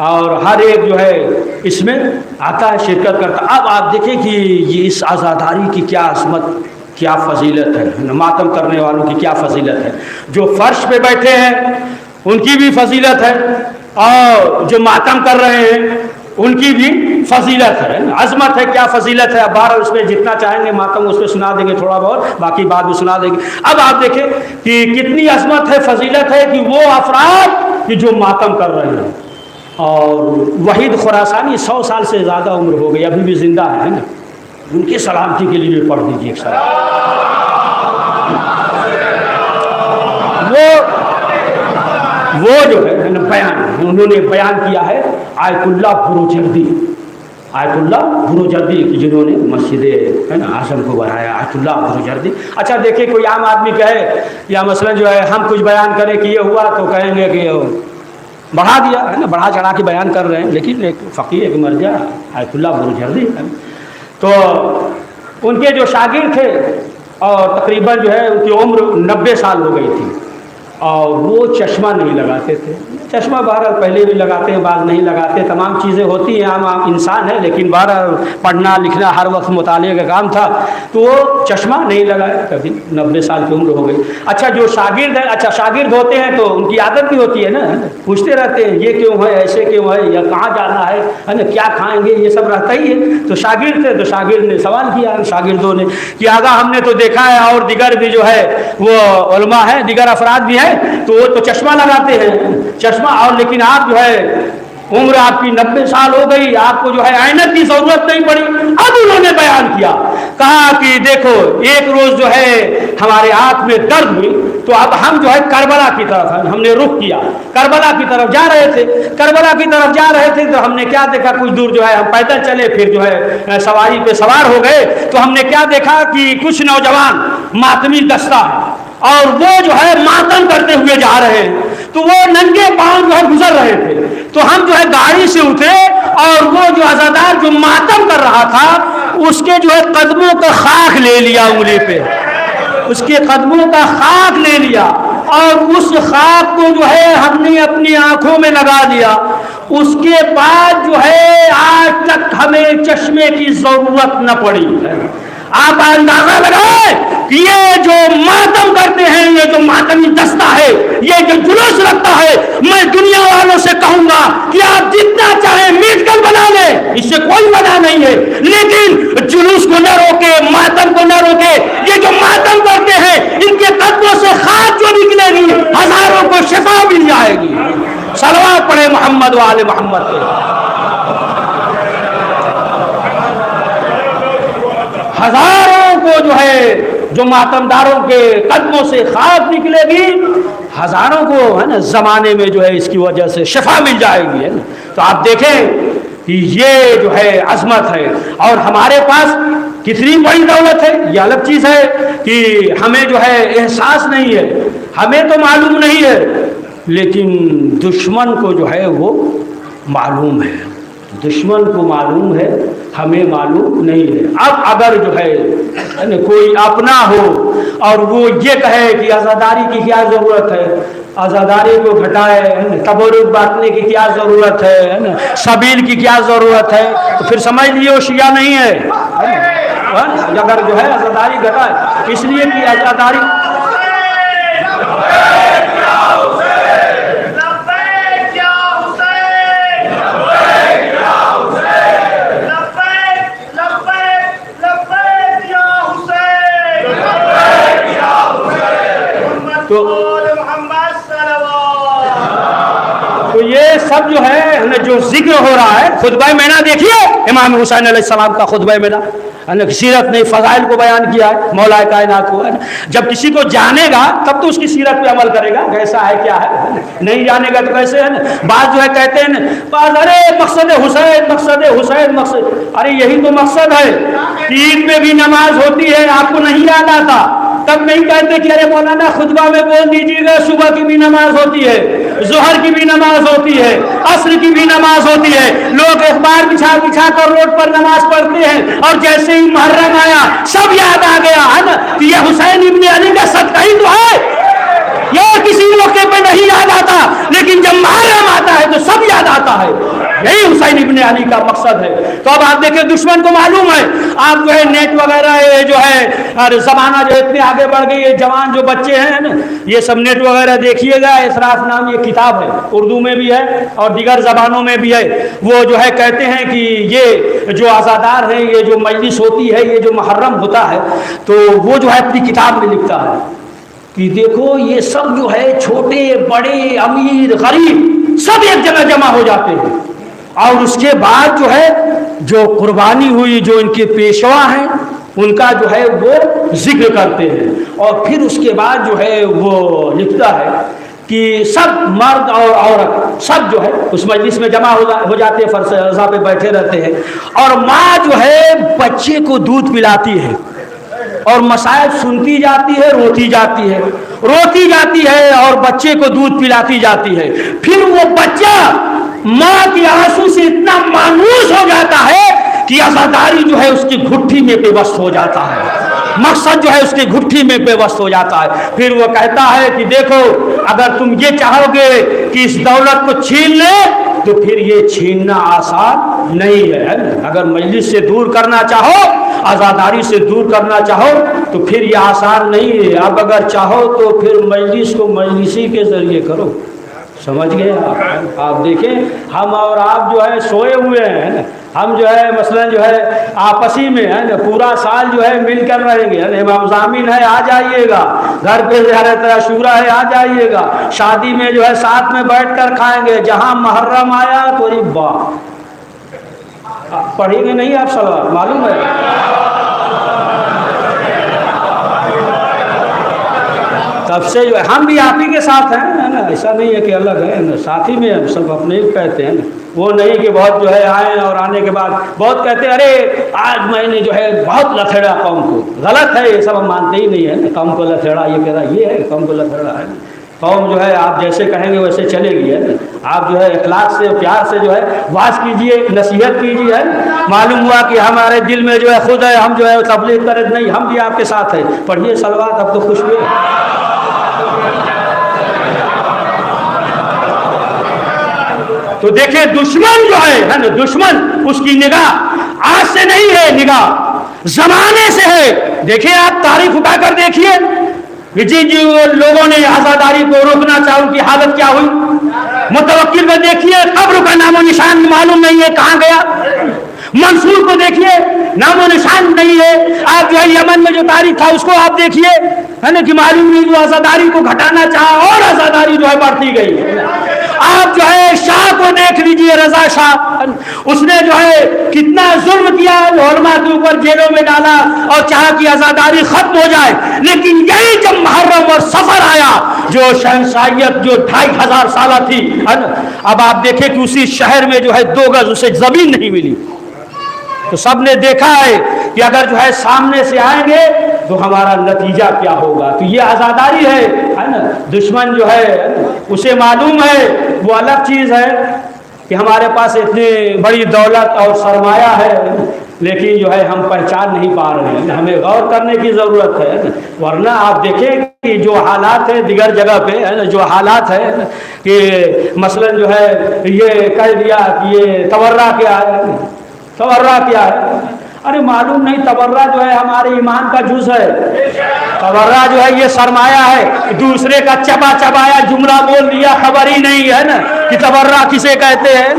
और हर एक जो है इसमें आता है, शिरकत करता। अब आप देखें कि ये इस आज़ादारी की क्या अज़मत, क्या फ़जीलत है, मातम करने वालों की क्या फ़जीलत है। जो फ़र्श पे बैठे हैं उनकी भी फजीलत है और जो मातम कर रहे हैं उनकी भी फजीलत है, अजमत है, क्या फजीलत है। अब बार उसमें जितना चाहेंगे मातम उस पर सुना देंगे थोड़ा बहुत, बाकी बाद में सुना देंगे। अब आप देखें कि कितनी अजमत है, फजीलत है कि वो अफराद कि जो मातम कर रहे हैं। और वहीद खुरासानी 100 साल से ज़्यादा उम्र हो गई, अभी भी ज़िंदा है ना, उनकी सलामती के लिए भी पढ़ दीजिए एक सलाम। वो जो है ना बयान उन्होंने बयान किया है आयतुल्लाह बुरुजर्दी, आयतुल्लाह बुरुजर्दी की जिन्होंने मस्जिद है ना आज़म को बनाया, आयतुल्लाह बुरुजर्दी। अच्छा देखिए, कोई आम आदमी कहे या मसलन जो है हम कुछ बयान करें कि ये हुआ तो कहेंगे कि बढ़ा दिया है ना, बढ़ा चढ़ा के बयान कर रहे हैं। लेकिन एक फ़कीह एक मर्जा आयतुल्लाह बुरुजर्दी है, तो उनके जो शागिर्द थे और तकरीबन जो है उनकी उम्र 90 साल हो गई थी और वो चश्मा नहीं लगाते थे। चश्मा बहरहाल पहले भी लगाते हैं, बाद नहीं लगाते, तमाम चीज़ें होती हैं, आम इंसान है, लेकिन बहरहाल पढ़ना लिखना हर वक्त मुताले का काम था, तो वो चश्मा नहीं लगाया कभी, 90 साल की उम्र हो गई। अच्छा जो शागिर्द है, अच्छा शागिर्द होते हैं तो उनकी आदत भी होती है ना, पूछते रहते हैं ये क्यों है, ऐसे क्यों है, या कहाँ जाना है ना, क्या खाएँगे, ये सब रहता ही है। तो शागिर्द थे, तो शागिर्द ने सवाल किया शागिर्दों ने कि आगा हमने तो देखा है और दिगर भी जो है वो उलमा है, दिगर अफराद भी है, तो वो तो चश्मा लगाते हैं, चश्मा, और लेकिन आप जो है उम्र आपकी 90 साल हो गई, आपको जो है ऐनक की जरूरत नहीं पड़ी। अब उन्होंने बयान किया, कहा कि देखो एक रोज जो है हमारे आंख में दर्द हुई, तो अब हम जो है करबला की तरफ हमने रुख किया, करबला की तरफ जा रहे थे, करबला की तरफ जा रहे थे तो हमने क्या देखा, कुछ दूर जो है हम पैदल चले, फिर जो है सवारी पे सवार हो गए, तो हमने क्या देखा कि कुछ नौजवान मातमी दस्ता है और वो जो है मातम करते हुए जा रहे हैं। तो वो नंगे पांव जो है गुजर रहे थे, तो हम जो है गाड़ी से उतरे और वो जो अज़ादार जो मातम कर रहा था उसके जो है कदमों का खाक ले लिया उंगली पे, उसके कदमों का खाक ले लिया और उस खाक को जो है हमने अपनी आंखों में लगा दिया। उसके बाद जो है आज तक हमें चश्मे की जरूरत न पड़ी है। आप अंदाजा लगाए कि ये जो मातम करते हैं, ये जो मातमी दस्ता है, ये जो जुलूस रखता है, मैं दुनिया वालों से कहूंगा कि आप जितना चाहे मीट कर बना लें, इससे कोई मना नहीं है, लेकिन जुलूस को न रोके, मातम को न रोके। ये जो मातम करते हैं इनके कदमों से खाक जो निकलेगी, हजारों को शिफा मिल जाएगी। सलवात पढ़े मोहम्मद वाले मोहम्मद पे। हजारों को जो है जो मातमदारों के कदमों से खाक निकलेगी, हजारों को है ना जमाने में जो है इसकी वजह से शिफा मिल जाएगी, है ना। तो आप देखें कि ये जो है अजमत है और हमारे पास कितनी बड़ी दौलत है। ये अलग चीज है कि हमें जो है एहसास नहीं है, हमें तो मालूम नहीं है, लेकिन दुश्मन को जो है वो मालूम है, दुश्मन को मालूम है, हमें मालूम नहीं है। अब अगर जो है कोई अपना हो और वो ये कहे कि आज़ादारी की क्या ज़रूरत है, आज़ादारी को घटाए, तबरुक बांटने की क्या ज़रूरत है ना, सबील की क्या ज़रूरत है, तो फिर समझ लिए वो शिया नहीं है। अगर जो है आज़ादारी घटाए इसलिए कि आज़ादारी तो ये सब जो है जो जिक्र हो रहा है, खुतबा मेना देखिए इमाम हुसैन अलैहिस्सलाम का खुतबा मेना, सीरत ने फजाइल को बयान किया है, मौला कायनात को, है ना। जब किसी को जानेगा तब तो उसकी सीरत पे अमल करेगा, कैसा है क्या है, नहीं जानेगा तो कैसे, है ना। बात जो है कहते हैं ना, अरे मकसद हुसैन, मकसद हुसैन, मकसद, अरे यही तो मकसद है। ईद में भी नमाज होती है, आपको नहीं याद आता, तब नहीं कहते कि अरे मौलाना खुतबा में बोल दीजिएगा सुबह की भी नमाज होती है, जोहर की भी नमाज होती है, असर की भी नमाज होती है। लोग अखबार बिछा बिछा कर रोड पर नमाज पढ़ते हैं और जैसे ही मुहर्रम आया सब याद आ गया, है ना। तो ये हुसैन इब्ने अली का सदका ही तो है, ये किसी मौके पे नहीं याद आता, लेकिन जब मुहर्रम आता है तो सब याद आता है। यही हुसैन इब्ने अली का मकसद है। तो अब आप देखिए दुश्मन को मालूम है, आप जो है नेट वगैरह ये जो है और जमाना जो इतने आगे बढ़ गई, ये जवान जो बच्चे हैं ना, ये सब नेट वगैरह देखिएगा, इसराफ नाम ये किताब है, उर्दू में भी है और दीगर जबानों में भी है। वो जो है कहते हैं कि ये जो आज़ादार है, ये जो मजलिस होती है, ये जो मुहर्रम होता है, तो वो जो है अपनी किताब में लिखता है कि देखो ये सब जो है छोटे बड़े अमीर गरीब सब एक जगह जमा हो जाते हैं और उसके बाद जो है जो कुर्बानी हुई, जो इनके पेशवा हैं, उनका जो है वो जिक्र करते हैं। और फिर उसके बाद जो है वो लिखता है कि सब मर्द और औरत सब जो है उस मजलिस में जमा हो जाते हैं, फरसा पे बैठे रहते हैं और माँ जो है बच्चे को दूध पिलाती है और मसाइल सुनती जाती है, रोती जाती है और बच्चे को दूध पिलाती जाती है। फिर वो बच्चा माँ के आंसू से इतना मायूस हो जाता है कि आज़ादारी जो है उसकी घुट्टी में बेबस हो जाता है, मकसद जो है उसकी घुट्टी में बेबस हो जाता है। फिर वो कहता है कि देखो अगर तुम ये चाहोगे कि इस दौलत को छीन ले तो फिर ये छीनना आसान नहीं है। अगर मजलिस से दूर करना चाहो, आज़ादारी से दूर करना चाहो तो फिर ये आसान नहीं है। अब अगर चाहो तो फिर मजलिस को मजलिसी के जरिए करो, समझ गए आप देखें हम और आप जो है सोए हुए हैं ना, हम जो है मसलन जो है आपसी में है ना पूरा साल जो है मिलकर रहेंगे। इमाम ज़ामिन है आ जाइएगा, घर पे ज़ियारत अशूरा है आ जाइएगा, शादी में जो है साथ में बैठकर खाएंगे। जहाँ मुहर्रम आया तो अरे वाह, पढ़ेंगे नहीं आप सलाह, मालूम है तब से जो है हम भी आप ही के साथ हैं, है ना, ऐसा नहीं है कि अलग है ना, साथ ही में हम सब अपने ही कहते हैं ना। वो नहीं कि बहुत जो है आए और आने के बाद बहुत कहते हैं अरे आज मैंने जो है बहुत लथेड़ा कौम को, गलत है ये सब, हम मानते ही नहीं है ना। कौम को लथेड़ा ये कह रहा, ये है कौम को लथेड़ा है, कौम जो है आप जैसे कहेंगे वैसे चलेगी, है ना। आप जो है इखलास से प्यार से जो है वाज कीजिए, नसीहत कीजिए, है। मालूम हुआ कि हमारे दिल में जो है खुद है, हम जो है तबलीग करें, नहीं हम भी आपके साथ है, पढ़िए सलवात, अब तो खुश हुए। तो देखिए दुश्मन जो है ना, दुश्मन उसकी निगाह आज से नहीं है, निगाह जमाने से है। देखिए आप तारीख उठाकर देखिए, जिन लोगों ने आजादारी को रोकना चाहा उनकी हालत क्या हुई। मुतवक्किल में देखिए कब्र का नामो निशान मालूम नहीं है कहां गया। मंसूर को देखिए नामो निशान नहीं है। आप जो है यमन में जो तारीख था उसको आप देखिए, है ना, कि मालूम नहीं, जो आजादारी को घटाना चाहा और आजादारी जो है बढ़ती गई। आप जो है शाह को देख लीजिए, रजा शाह, उसने जो है कितना जुल्म किया, उलमा के ऊपर जेलों में डाला और चाहा कि आजादारी खत्म हो जाए। लेकिन यही जब मुहर्रम और सफर आया, जो शहंशाहियत जो 2500 साल थी, है ना, अब आप देखें कि उसी शहर में जो है 2 गज उसे जमीन नहीं मिली। तो सबने देखा है कि अगर जो है सामने से आएंगे तो हमारा नतीजा क्या होगा। तो ये आज़ादारी है ना। दुश्मन जो है उसे मालूम है, वो अलग चीज़ है कि हमारे पास इतनी बड़ी दौलत और सरमाया है, लेकिन जो है हम पहचान नहीं पा रहे हैं। हमें गौर करने की ज़रूरत है, वरना आप देखें कि जो हालात है दिगर जगह पे, है ना, जो हालात है कि मसलन जो है ये कह दिया कि ये तवर्रा क्या है, तवर्रा क्या है। अरे मालूम नहीं, तवर्रा जो है हमारे ईमान का जुज है। तवर्रा जो है ये सरमाया है, दूसरे का चबा चबाया जुमला बोल दिया, खबर ही नहीं है ना कि तवर्रा किसे कहते हैं,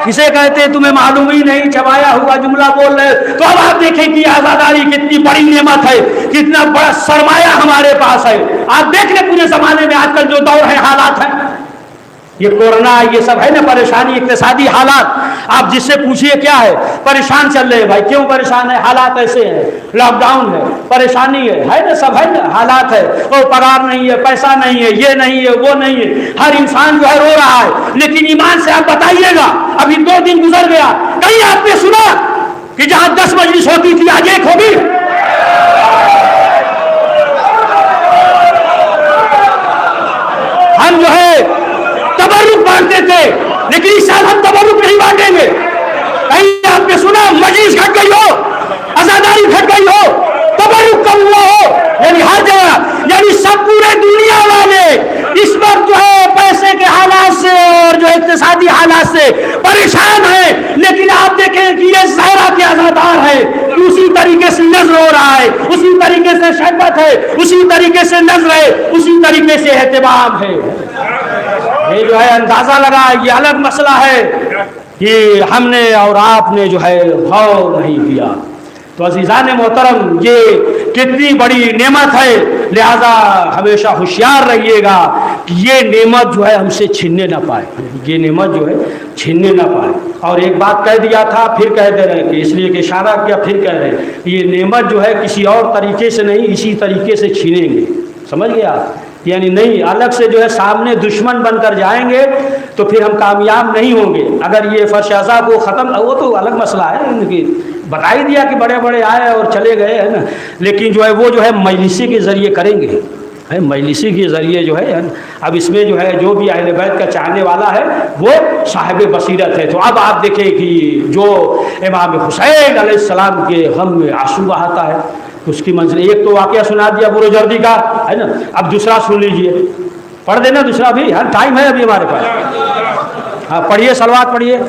किसे कहते हैं, तुम्हें मालूम ही नहीं, चबाया हुआ जुमला बोल रहे। तो अब आप देखें कि आज़ादारी कितनी बड़ी नेमत है, कितना बड़ा सरमाया हमारे पास है। आप देख ले पूरे जमाने में आजकल जो दौर है, हालात है, ये कोरोना ये सब है ना, परेशानी, इक्तिसादी हालात, आप जिससे पूछिए क्या है, परेशान चल रहे हैं भाई। क्यों परेशान है? हालात ऐसे हैं, लॉकडाउन है, परेशानी है ना, सब है ना, हालात है। और पगार नहीं है, पैसा नहीं है, ये नहीं है, वो नहीं है, हर इंसान जो है रो रहा है। लेकिन ईमान से आप बताइएगा, अभी 2 दिन गुजर गया, कहीं आपने सुना कि जहां 10 मजलिस होती थी आज 1 होगी? हम जो है तबर्रुक बांटते थे, लेकिन इस साल हम तबर्रुक नहीं बांटेंगे। कहीं आपने सुना मजलिस घट गई हो, आज़ादारी घट गई हो, तबर्रुक कम हुआ हो? यानी हर जगह, यानी सब पूरे दुनिया वाले इस वक्त जो है पैसे के हालात से और जो इक्तिसादी हालात से परेशान है। लेकिन आप देखें कि ये ज़हरा के आज़ादार है, उसी तरीके से नज़र हो रहा है, उसी तरीके से शहबत है, उसी तरीके से नज़र है, उसी तरीके से एहतिमाम है। ये जो है अंदाजा लगा, ये अलग मसला है कि हमने और आपने जो है गौर नहीं किया। तो अज़ीज़ान मोहतरम, ये कितनी बड़ी नेमत है, लिहाजा हमेशा होशियार रहिएगा कि ये नेमत जो है हमसे छीनने ना पाए, ये नेमत जो है छीनने ना पाए। और एक बात कह दिया था, फिर कह दे रहे हैं कि इसलिए कि इशारा किया, फिर कह रहे हैं कि ये नेमत जो है किसी और तरीके से नहीं, इसी तरीके से छीनेंगे। समझ गए आप? यानी नहीं, अलग से जो है सामने दुश्मन बनकर जाएंगे तो फिर हम कामयाब नहीं होंगे। अगर ये फर्श अज़ा को ख़त्म, वो तो अलग मसला है, इनकी बता ही दिया कि बड़े बड़े आए और चले गए, है ना। लेकिन जो है वो जो है मजलिसी के ज़रिए करेंगे, है मजलिसी के ज़रिए जो है। अब इसमें जो है जो भी अहले बैत का चाहने वाला है वो साहिब बसीरत है। तो अब आप देखें कि जो इमाम हुसैन अलैहिस्सलाम के गम में आंसू बहाता है, उसकी मंजिल, एक तो वाक़या सुना दिया बुरुजर्दी का, है ना, अब दूसरा सुन लीजिए, पढ़ देना दूसरा भी, हर टाइम है अभी हमारे पास। हाँ पढ़िए, सलवात पढ़िए।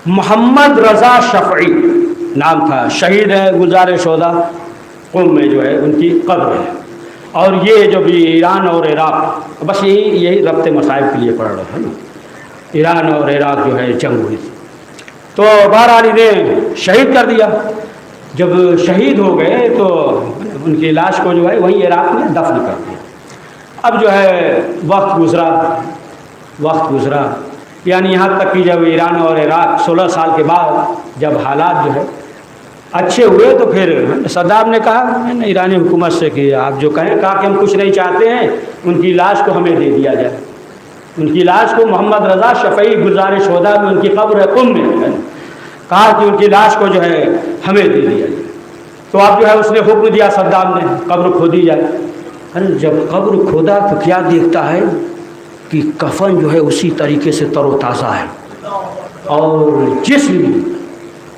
मोहम्मद रज़ा शफ़ई नाम था, शहीद है, गुलजार शोदा क़ुम में जो है उनकी कब्र है। और ये जो भी ईरान और इराक़, बस यही रब्ते मसाइब के लिए पढ़ रहा था ना, ईरान और इराक़ जो है जंग हुई, तो बहरहाल इन्हें शहीद कर दिया। जब शहीद हो गए तो उनकी लाश को जो है वहीं इराक़ में दफन कर दिया। अब जो है वक्त गुज़रा, यानी यहाँ तक कि जब ईरान और इराक 16 साल के बाद जब हालात जो है अच्छे हुए तो फिर सद्दाम ने कहा ईरानी हुकूमत से कि आप जो कहें, कहा कि हम कुछ नहीं चाहते हैं, उनकी लाश को हमें दे दिया जाए। उनकी लाश को मोहम्मद रज़ा शफ़ई गुज़ारिश शोदा में उनकी कब्र है कुम में, कहा कि उनकी लाश को जो है हमें दे दिया जाए। तो अब जो है उसने हुक्म दिया सद्दाम ने, कब्र खोदी जाए। अरे जब कब्र खोदा तो क्या देखता है कि कफन जो है उसी तरीके से तरोताज़ा है और जिस्म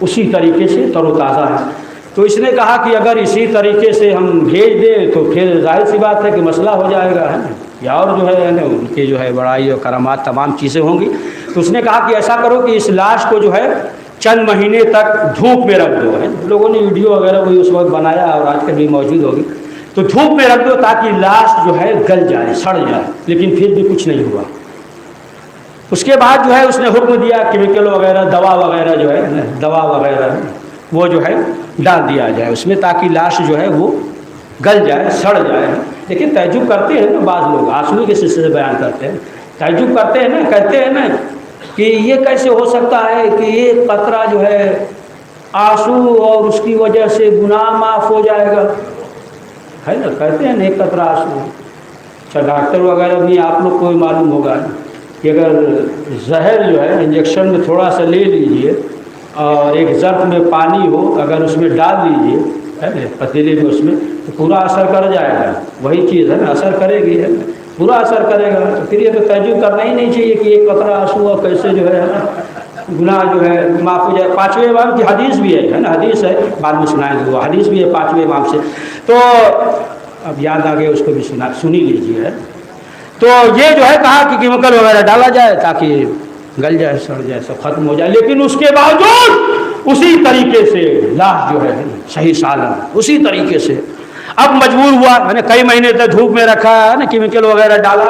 उसी तरीके से तरोताज़ा है। तो इसने कहा कि अगर इसी तरीके से हम भेज दें तो फिर जाहिर सी बात है कि मसला हो जाएगा, है ना, या और जो है ना उनके जो है बड़ाई और करामात तमाम चीज़ें होंगी। तो उसने कहा कि ऐसा करो कि इस लाश को जो है चंद महीने तक धूप में रख दो, है। लोगों ने वीडियो वगैरह वही उस वक्त बनाया और आजकल भी मौजूद होगी। तो धूप में रख दो ताकि लाश जो है गल जाए, सड़ जाए, लेकिन फिर भी कुछ नहीं हुआ। उसके बाद जो है उसने हुक्म दिया केमिकल वगैरह, दवा वगैरह जो है, दवा वगैरह वो जो है डाल दिया जाए उसमें ताकि लाश जो है वो गल जाए, सड़ जाए। लेकिन तैजुब करते हैं ना बाज़ लोग, आंसू के सिलसिले से बयान करते हैं, तैजुब करते हैं ना, कहते हैं ना कि ये कैसे हो सकता है कि एक कतरा जो है आंसू और उसकी वजह से गुनाह माफ़ हो जाएगा, है ना, कहते हैं ना एक कतरा आंसू। अच्छा, डॉक्टर वगैरह भी आप लोग को मालूम होगा कि अगर जहर जो है इंजेक्शन में थोड़ा सा ले लीजिए और एक ज़र्फ़ में पानी हो अगर उसमें डाल दीजिए, है ना, पतीले में, उसमें तो पूरा असर कर जाएगा। वही चीज़ है ना, असर करेगी, है ना, पूरा असर करेगा। तो फिर ये तो तैजुब करना ही नहीं चाहिए कि एक कतरा आंसू और कैसे जो है ना गुनाह जो है माफ़ हो जाए। 5वें इमाम की हदीस भी है ना, हदीस है, बाद में सुनाएंगे, वो हदीस भी है 5वें इमाम से। तो अब याद आ गया, उसको भी सुनी लीजिए। तो ये जो है कहा कि केमिकल वगैरह डाला जाए ताकि गल जाए, सड़ जाए, सब खत्म हो जाए। लेकिन उसके बावजूद उसी तरीके से लाश जो है सही सालन उसी तरीके से अब मजबूर हुआ, मैंने कई महीने तक धूप में रखा है ना, केमिकल वगैरह डाला,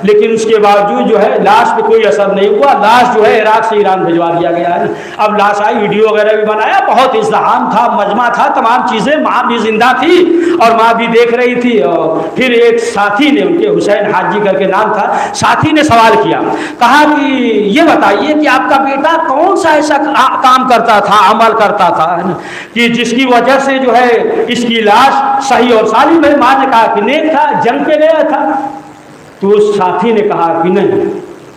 लेकिन उसके बावजूद जो है लाश पे कोई असर नहीं हुआ। लाश जो है इराक से ईरान भिजवा दिया गया है। अब लाश आई, वीडियो वगैरह भी बनाया, बहुत इज़्तिहाम था, मजमा था, तमाम चीज़ें, माँ भी जिंदा थी और माँ भी देख रही थी। और फिर एक साथी ने, उनके हुसैन हाजी करके नाम था, साथी ने सवाल किया, कहा कि ये बताइए कि आपका बेटा कौन सा ऐसा काम करता था, अमल करता था, है ना, कि जिसकी वजह से जो है इसकी लाश सही और सालिम है। माँ ने कहा कि नेक था, जंग पे गया था। तो उस साथी ने कहा कि नहीं,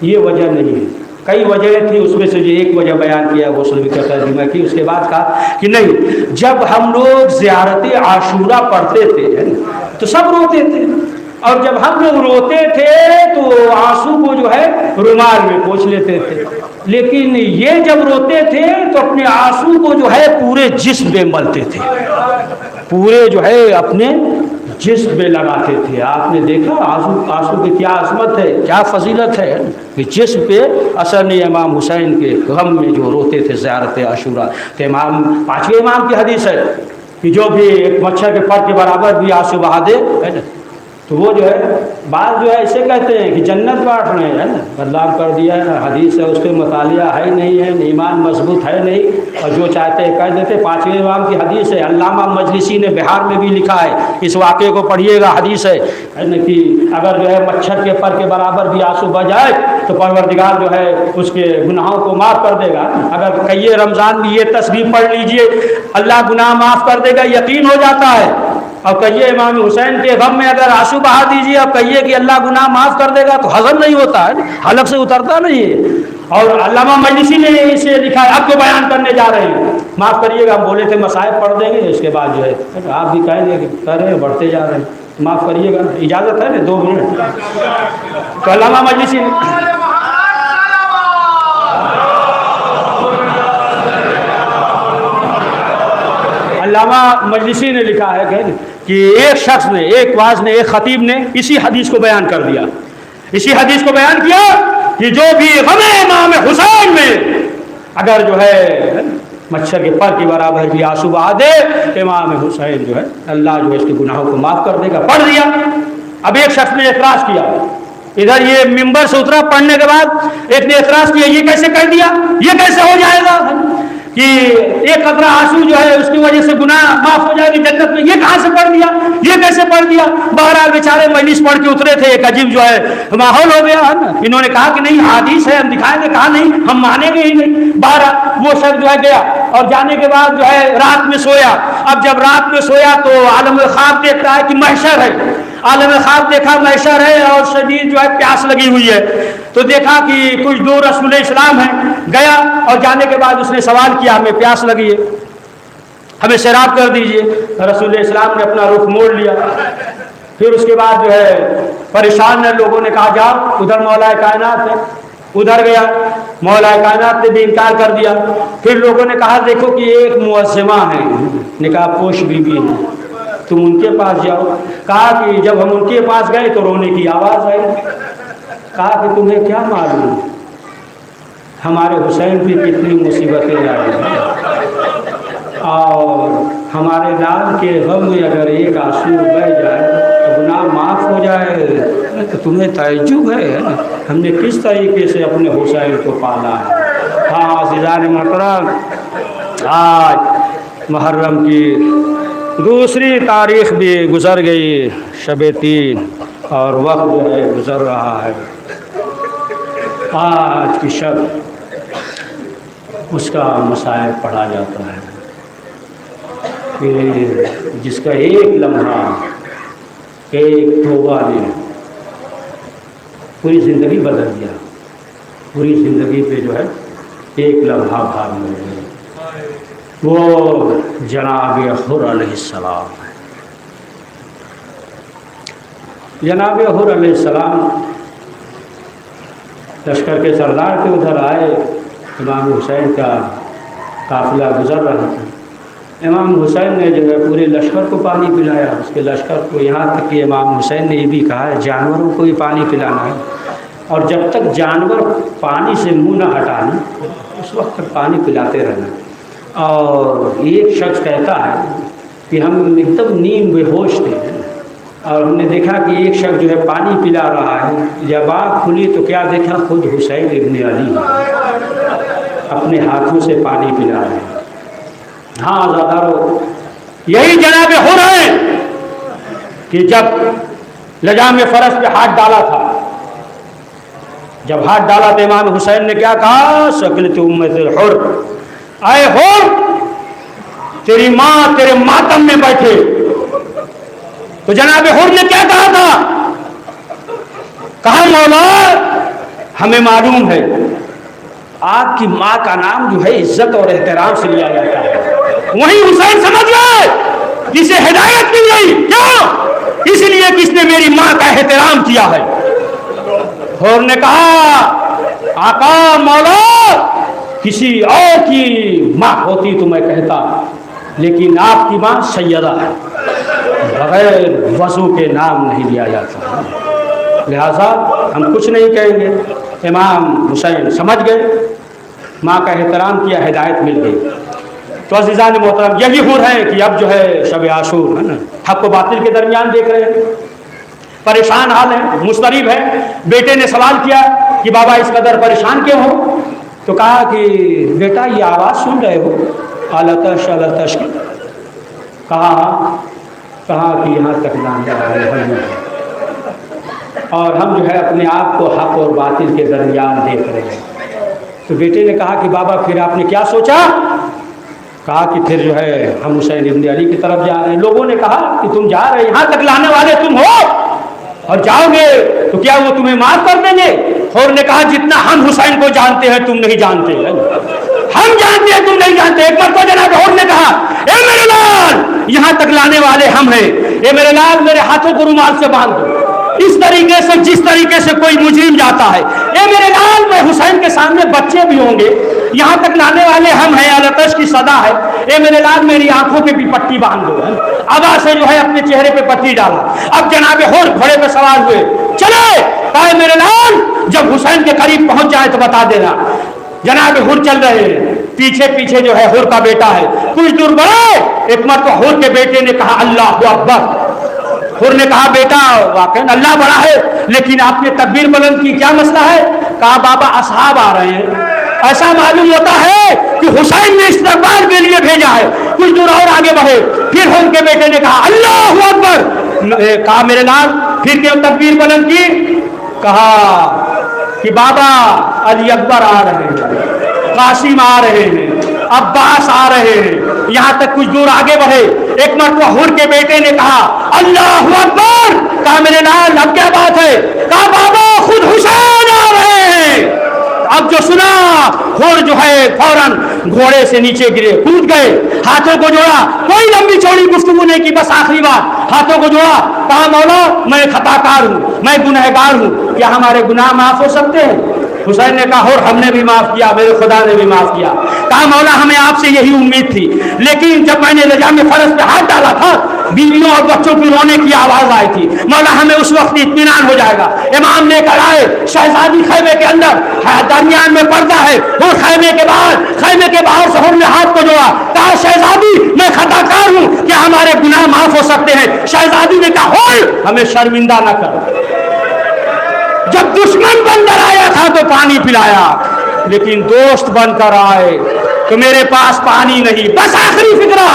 ये वजह नहीं है, कई वजह थी, उसमें से जो एक वजह बयान किया वो सुलभी का तर्जुमा की। उसके बाद कहा कि नहीं, जब हम लोग ज़ियारत आशूरा पढ़ते थे तो सब रोते थे, और जब हम लोग रोते थे तो आंसू को जो है रुमाल में पोंछ लेते थे, लेकिन ये जब रोते थे तो अपने आंसू को जो है पूरे जिस्म में मलते थे, पूरे जो है अपने जिस्म में लगाते थे। आपने देखा आंसू की क्या अजमत है, क्या फजीलत है कि जिस्म पे असर नहीं। इमाम हुसैन के गम में जो रोते थे ज़ियारत आशूरा, तो इमाम 5वें इमाम की हदीस है कि जो भी एक मच्छर के पर के बराबर भी आंसू बहा दे, है ना, तो वो जो है बात जो है ऐसे कहते हैं कि जन्नत बांट रहे हैं ना, बदलाव कर दिया है। हदीस है, उस पर मुतालिया है नहीं है, ईमान मजबूत है नहीं, और जो चाहते हैं कह देते। 5वें इमाम की हदीस है, अल्लामा मजलिसी ने बिहार में भी लिखा है, इस वाक़े को पढ़िएगा। हदीस है ना कि अगर जो है मच्छर के पर के बराबर भी आंसू बह जाए तो परवरदिगार जो है उसके गुनाहों को माफ़ कर देगा। अगर कहिए रमज़ान में ये तस्बीह पढ़ लीजिए, अल्लाह गुनाह माफ़ कर देगा, यकीन हो जाता है। और कहिए इमाम हुसैन के गम में अगर आंसू बहा दीजिए और कहिए कि अल्लाह गुनाह माफ़ कर देगा, तो हजम नहीं होता है, हलक से उतरता नहीं है। और अल्लामा मजलिसी ने इसे लिखा है, अब जो बयान करने जा रहे हैं, माफ़ करिएगा हम बोले थे मसाइब पढ़ देंगे, इसके बाद जो है आप भी कहेंगे कि कर रहे हैं, बढ़ते जा रहे हैं, माफ़ करिएगा, इजाज़त है ना 2 मिनट। तो अल्लामा मजलिसी अल्लामा मजलिसी ने लिखा है कि एक शख्स ने, एक वाज ने, एक खतीब ने इसी हदीस को बयान कर दिया, इसी हदीस को बयान किया कि जो भी गमे इमाम हुसैन में अगर जो है मच्छर के पर के बराबर भी आंसू बहा दे, इमाम हुसैन जो है अल्लाह जो है इसके गुनाहों को माफ़ कर देगा। पढ़ दिया। अब एक शख्स ने एतराज़ किया, इधर ये मिंबर से उतरा, पढ़ने के बाद एक ने एतराज़ किया, ये कैसे कर दिया, ये कैसे हो जाएगा कि एक कतरा आंसू जो है उसकी वजह से गुनाह माफ हो जाएगी जन्नत में, ये कहाँ से पढ़ दिया, ये कैसे पढ़ दिया। बहरहाल बेचारे मजलिस पढ़ के उतरे थे, एक अजीब जो है माहौल हो गया है ना। इन्होंने कहा कि नहीं हादीस है, हम दिखाएंगे, कहा नहीं हम मानेंगे ही नहीं। बहरहाल वो शख्स जो है गया और जाने के बाद जो है रात में सोया। अब जब रात में सोया तो आलम ख्वाब देखता है कि महशर है, आलम ख्वाब देखा महशर है और शदीद जो है प्यास लगी हुई है। तो देखा कि कुछ दूर रसूल इस्लाम है, गया और जाने के बाद उसने सवाल किया हमें प्यास लगी है, हमें शराब कर दीजिए। रसूल इस्लाम ने अपना रुख मोड़ लिया। फिर उसके बाद जो है परेशान है, लोगों ने कहा जाओ उधर मौला कायनात है, उधर गया, मौला कायनात ने भी इनकार कर दिया। फिर लोगों ने कहा देखो कि एक मुअज्जिमा है, निकाहपोश बीबी है, तुम उनके पास जाओ। कहा कि जब हम उनके पास गए तो रोने की आवाज़ आई। कहा कि तुम्हें क्या मालूम हमारे हुसैन पे कितनी मुसीबतें आई हैं, और हमारे लाल के गम में अगर एक आंसू बह जाए तो गुनाह माफ़ हो जाए। तो तुम्हें तअज्जुब है हमने किस तरीके से अपने हुसैन को पाला है। हाँ अज़ीज़ान मोहतरम, आज मुहर्रम की दूसरी तारीख़ भी गुज़र गई, शब तीन, और वक्त जो है गुज़र रहा है। आज की शब उसका मसाइब पढ़ा जाता है कि जिसका एक लम्हा, एक तौबा ने पूरी ज़िंदगी बदल दिया, पूरी ज़िंदगी पे जो है एक लम्हा भाग मिल गया। वो जनाब हुर अलैहिस्सलाम है। जनाब हुर अलैहिस्सलाम लश्कर के सरदार के उधर आए, इमाम हुसैन का काफ़िला गुज़र रहा था। इमाम हुसैन ने जो है पूरे लश्कर को पानी पिलाया, उसके लश्कर को, यहाँ तक कि इमाम हुसैन ने ये भी कहा है जानवरों को भी पानी पिलाना है, और जब तक जानवर पानी से मुंह न हटाना उस वक्त तक पानी पिलाते रहना। और एक शख्स कहता है कि हम एकदम नींद बेहोश थे और हमने देखा कि एक शख्स जो है पानी पिला रहा है। जब आँख खुली तो क्या देखा, खुद हुसैन इब्न अली अपने हाथों से पानी पिला रहे हैं। हाँ आज़ादारों, यही जनाब हो रहे हैं कि जब लजाम फ़रस पे हाथ डाला था, जब हाथ डाला तो इमाम हुसैन ने क्या कहा, सकलत उम्मत हुर, आए हुर तेरी माँ तेरे मातम में बैठे। तो जनाब हुर ने क्या कहा था, कहा मौला हमें मालूम है आपकी माँ का नाम जो है इज्जत और एहतराम से लिया जाता है। वहीं हुसैन समझ गए जिसे हिदायत मिल गई, क्यों, इसलिए कि इसने मेरी माँ का एहतराम किया है। हुर ने कहा आका मौला किसी और की माँ होती तो मैं कहता, लेकिन आपकी माँ सैयदा है, बगैर वज़ू के नाम नहीं लिया जाता, लिहाजा हम कुछ नहीं कहेंगे। इमाम हुसैन समझ गए, माँ का एहतराम किया, हिदायत मिल गई। तो अज़ीज़ान मोहतरम, यही हुर है कि अब जो है शब आशूर है ना, हक़ व बातिल के दरमियान देख रहे हैं, परेशान हाल है, मुस्तरीब है। बेटे ने सवाल किया कि बाबा इस कदर परेशान क्यों हो, तो कहा कि बेटा ये आवाज़ सुन रहे हो, अलतश अलतश की, कहा कि यहाँ तक लाने वाले हम हैं और हम जो है अपने आप को हक़ और बातिल के दरमियान देख रहे हैं। तो बेटे ने कहा कि बाबा फिर आपने क्या सोचा, कहा कि फिर जो है हम हुसैन इब्न अली की तरफ जा रहे हैं। लोगों ने कहा कि तुम जा रहे, यहाँ तक लाने वाले तुम हो और जाओगे तो क्या वो तुम्हें माफ कर देंगे। और ने कहा जितना हम हुसैन को जानते हैं तुम नहीं जानते, हम जानते हैं तुम नहीं जानते। एक बार तो जनाब और ने कहा ए मेरे लाल यहाँ तक लाने वाले हम हैं, ए मेरे लाल मेरे हाथों को रुमाल से बांध दो, इस तरीके से जिस तरीके से कोई मुजरिम जाता है। ए मेरे लाल मैं हुसैन के सामने बच्चे भी होंगे, यहाँ तक लाने वाले हम हैं, अलतश की सदा है। ए मेरे लाल मेरी आंखों पे भी पट्टी बांध दो। आवाज से जो है अपने चेहरे पे पट्टी डाला। अब जनाब हुर घोड़े पे सवार हुए, चले, कहा मेरे लाल जब हुसैन के करीब पहुंच जाए तो बता देना। जनाब हुर चल रहे हैं, पीछे पीछे जो है हुर का बेटा है। कुछ दूर बढ़े, एक मरतबा हुर के बेटे ने कहा अल्लाहु अकबर। हुर ने कहा बेटा वाकई अल्लाह बड़ा है, लेकिन आपने तकबीर बुलंद की, क्या मसला है। कहा बाबा असहाब आ रहे हैं, ऐसा मालूम होता है कि हुसैन ने इस्तकबाल के लिए भेजा है। कुछ दूर और आगे बढ़े, फिर उनके बेटे ने कहा अल्लाहु अकबर, कहा मेरे लाल, फिर क्यों तकबीर बुलंद की, कहा कि बाबा अली अकबर आ रहे हैं, कासिम आ रहे हैं, अब्बास आ रहे हैं। यहां तक कुछ दूर आगे बढ़े, एक मरतबा हुर के बेटे ने कहा अल्लाहु अकबर, कहा मेरे लाल अब क्या बात है, कहा बाबा खुद हुसैन आ रहे हैं। अब जो सुना, हुर जो है फौरन घोड़े से नीचे गिरे, कूद गए, हाथों को जोड़ा, कोई लंबी चौड़ी गुफ्तगू नहीं की, बस आखिरी बात, हाथों को जोड़ा, कहा मौला मैं खताकार हूं, मैं गुनहगार हूं, क्या हमारे गुनाह माफ हो सकते हैं? हुसैन ने कहा और हमने भी माफ किया, मेरे खुदा ने भी माफ किया। कहा मौला हमें आपसे यही उम्मीद थी, लेकिन जब मैंने लजाम फरस पे हाथ डाला था, बीवियों और बच्चों की रोने की आवाज आई थी, मौला हमें उस वक्त इत्मीनान हो जाएगा। इमाम लेकर आए, शहजादी खैमे के अंदर, दरमियान में पर्दा है, और खैमे के बाहर से हुर ने हाथ को जोड़ा, कहा शहजादी मैं खताकार हूं, क्या हमारे गुनाह माफ हो सकते हैं? शहजादी ने कहा हुर हमें शर्मिंदा न कर, जब दुश्मन बनकर आया था तो पानी पिलाया, लेकिन दोस्त बनकर आए तो मेरे पास पानी नहीं, बस आखिरी फिक्रा,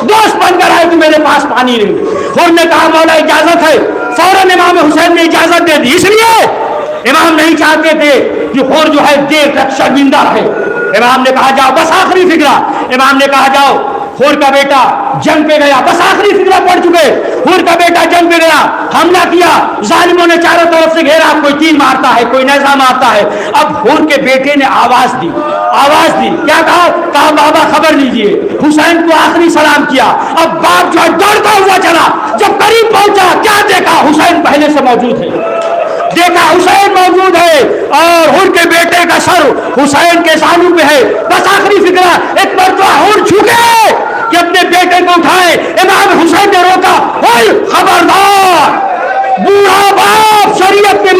दोस्त बनकर आए तो मेरे पास पानी नहीं। हुर ने कहा मौला इजाजत है, फौरन इमाम हुसैन ने इजाजत दे दी, इसलिए इमाम नहीं चाहते थे कि हुर जो है देर तक शर्मिंदा रहे। इमाम ने कहा जाओ, बस आखिरी फिक्रा। इमाम ने कहा जाओ, हुर का बेटा जंग पे गया, बस आखिरी फिक्रा पड़ चुके, हुर का बेटा जंग पे गया, हमला किया, जालिमों ने चारों तरफ से घेरा, कोई तीर मारता है, कोई नेज़ा मारता है। अब हुर के बेटे ने आवाज दी, क्या कहा? कहा बाबा खबर लीजिए, हुसैन को आखिरी सलाम किया। अब बाप जो है दौड़ता हुआ चला, जब करीब पहुंचा क्या देखा, हुसैन पहले से मौजूद है, देखा हुसैन मौजूद है और हुर के बेटे का सर हुसैन के सामू पे है। बस आखिरी फिक्रा, एक मरतबा हुर झुके कि अपने बेटे को उठाए, इमाम हुसैन ने रोका, खबरदार, बूढ़ा बाप शरीयत के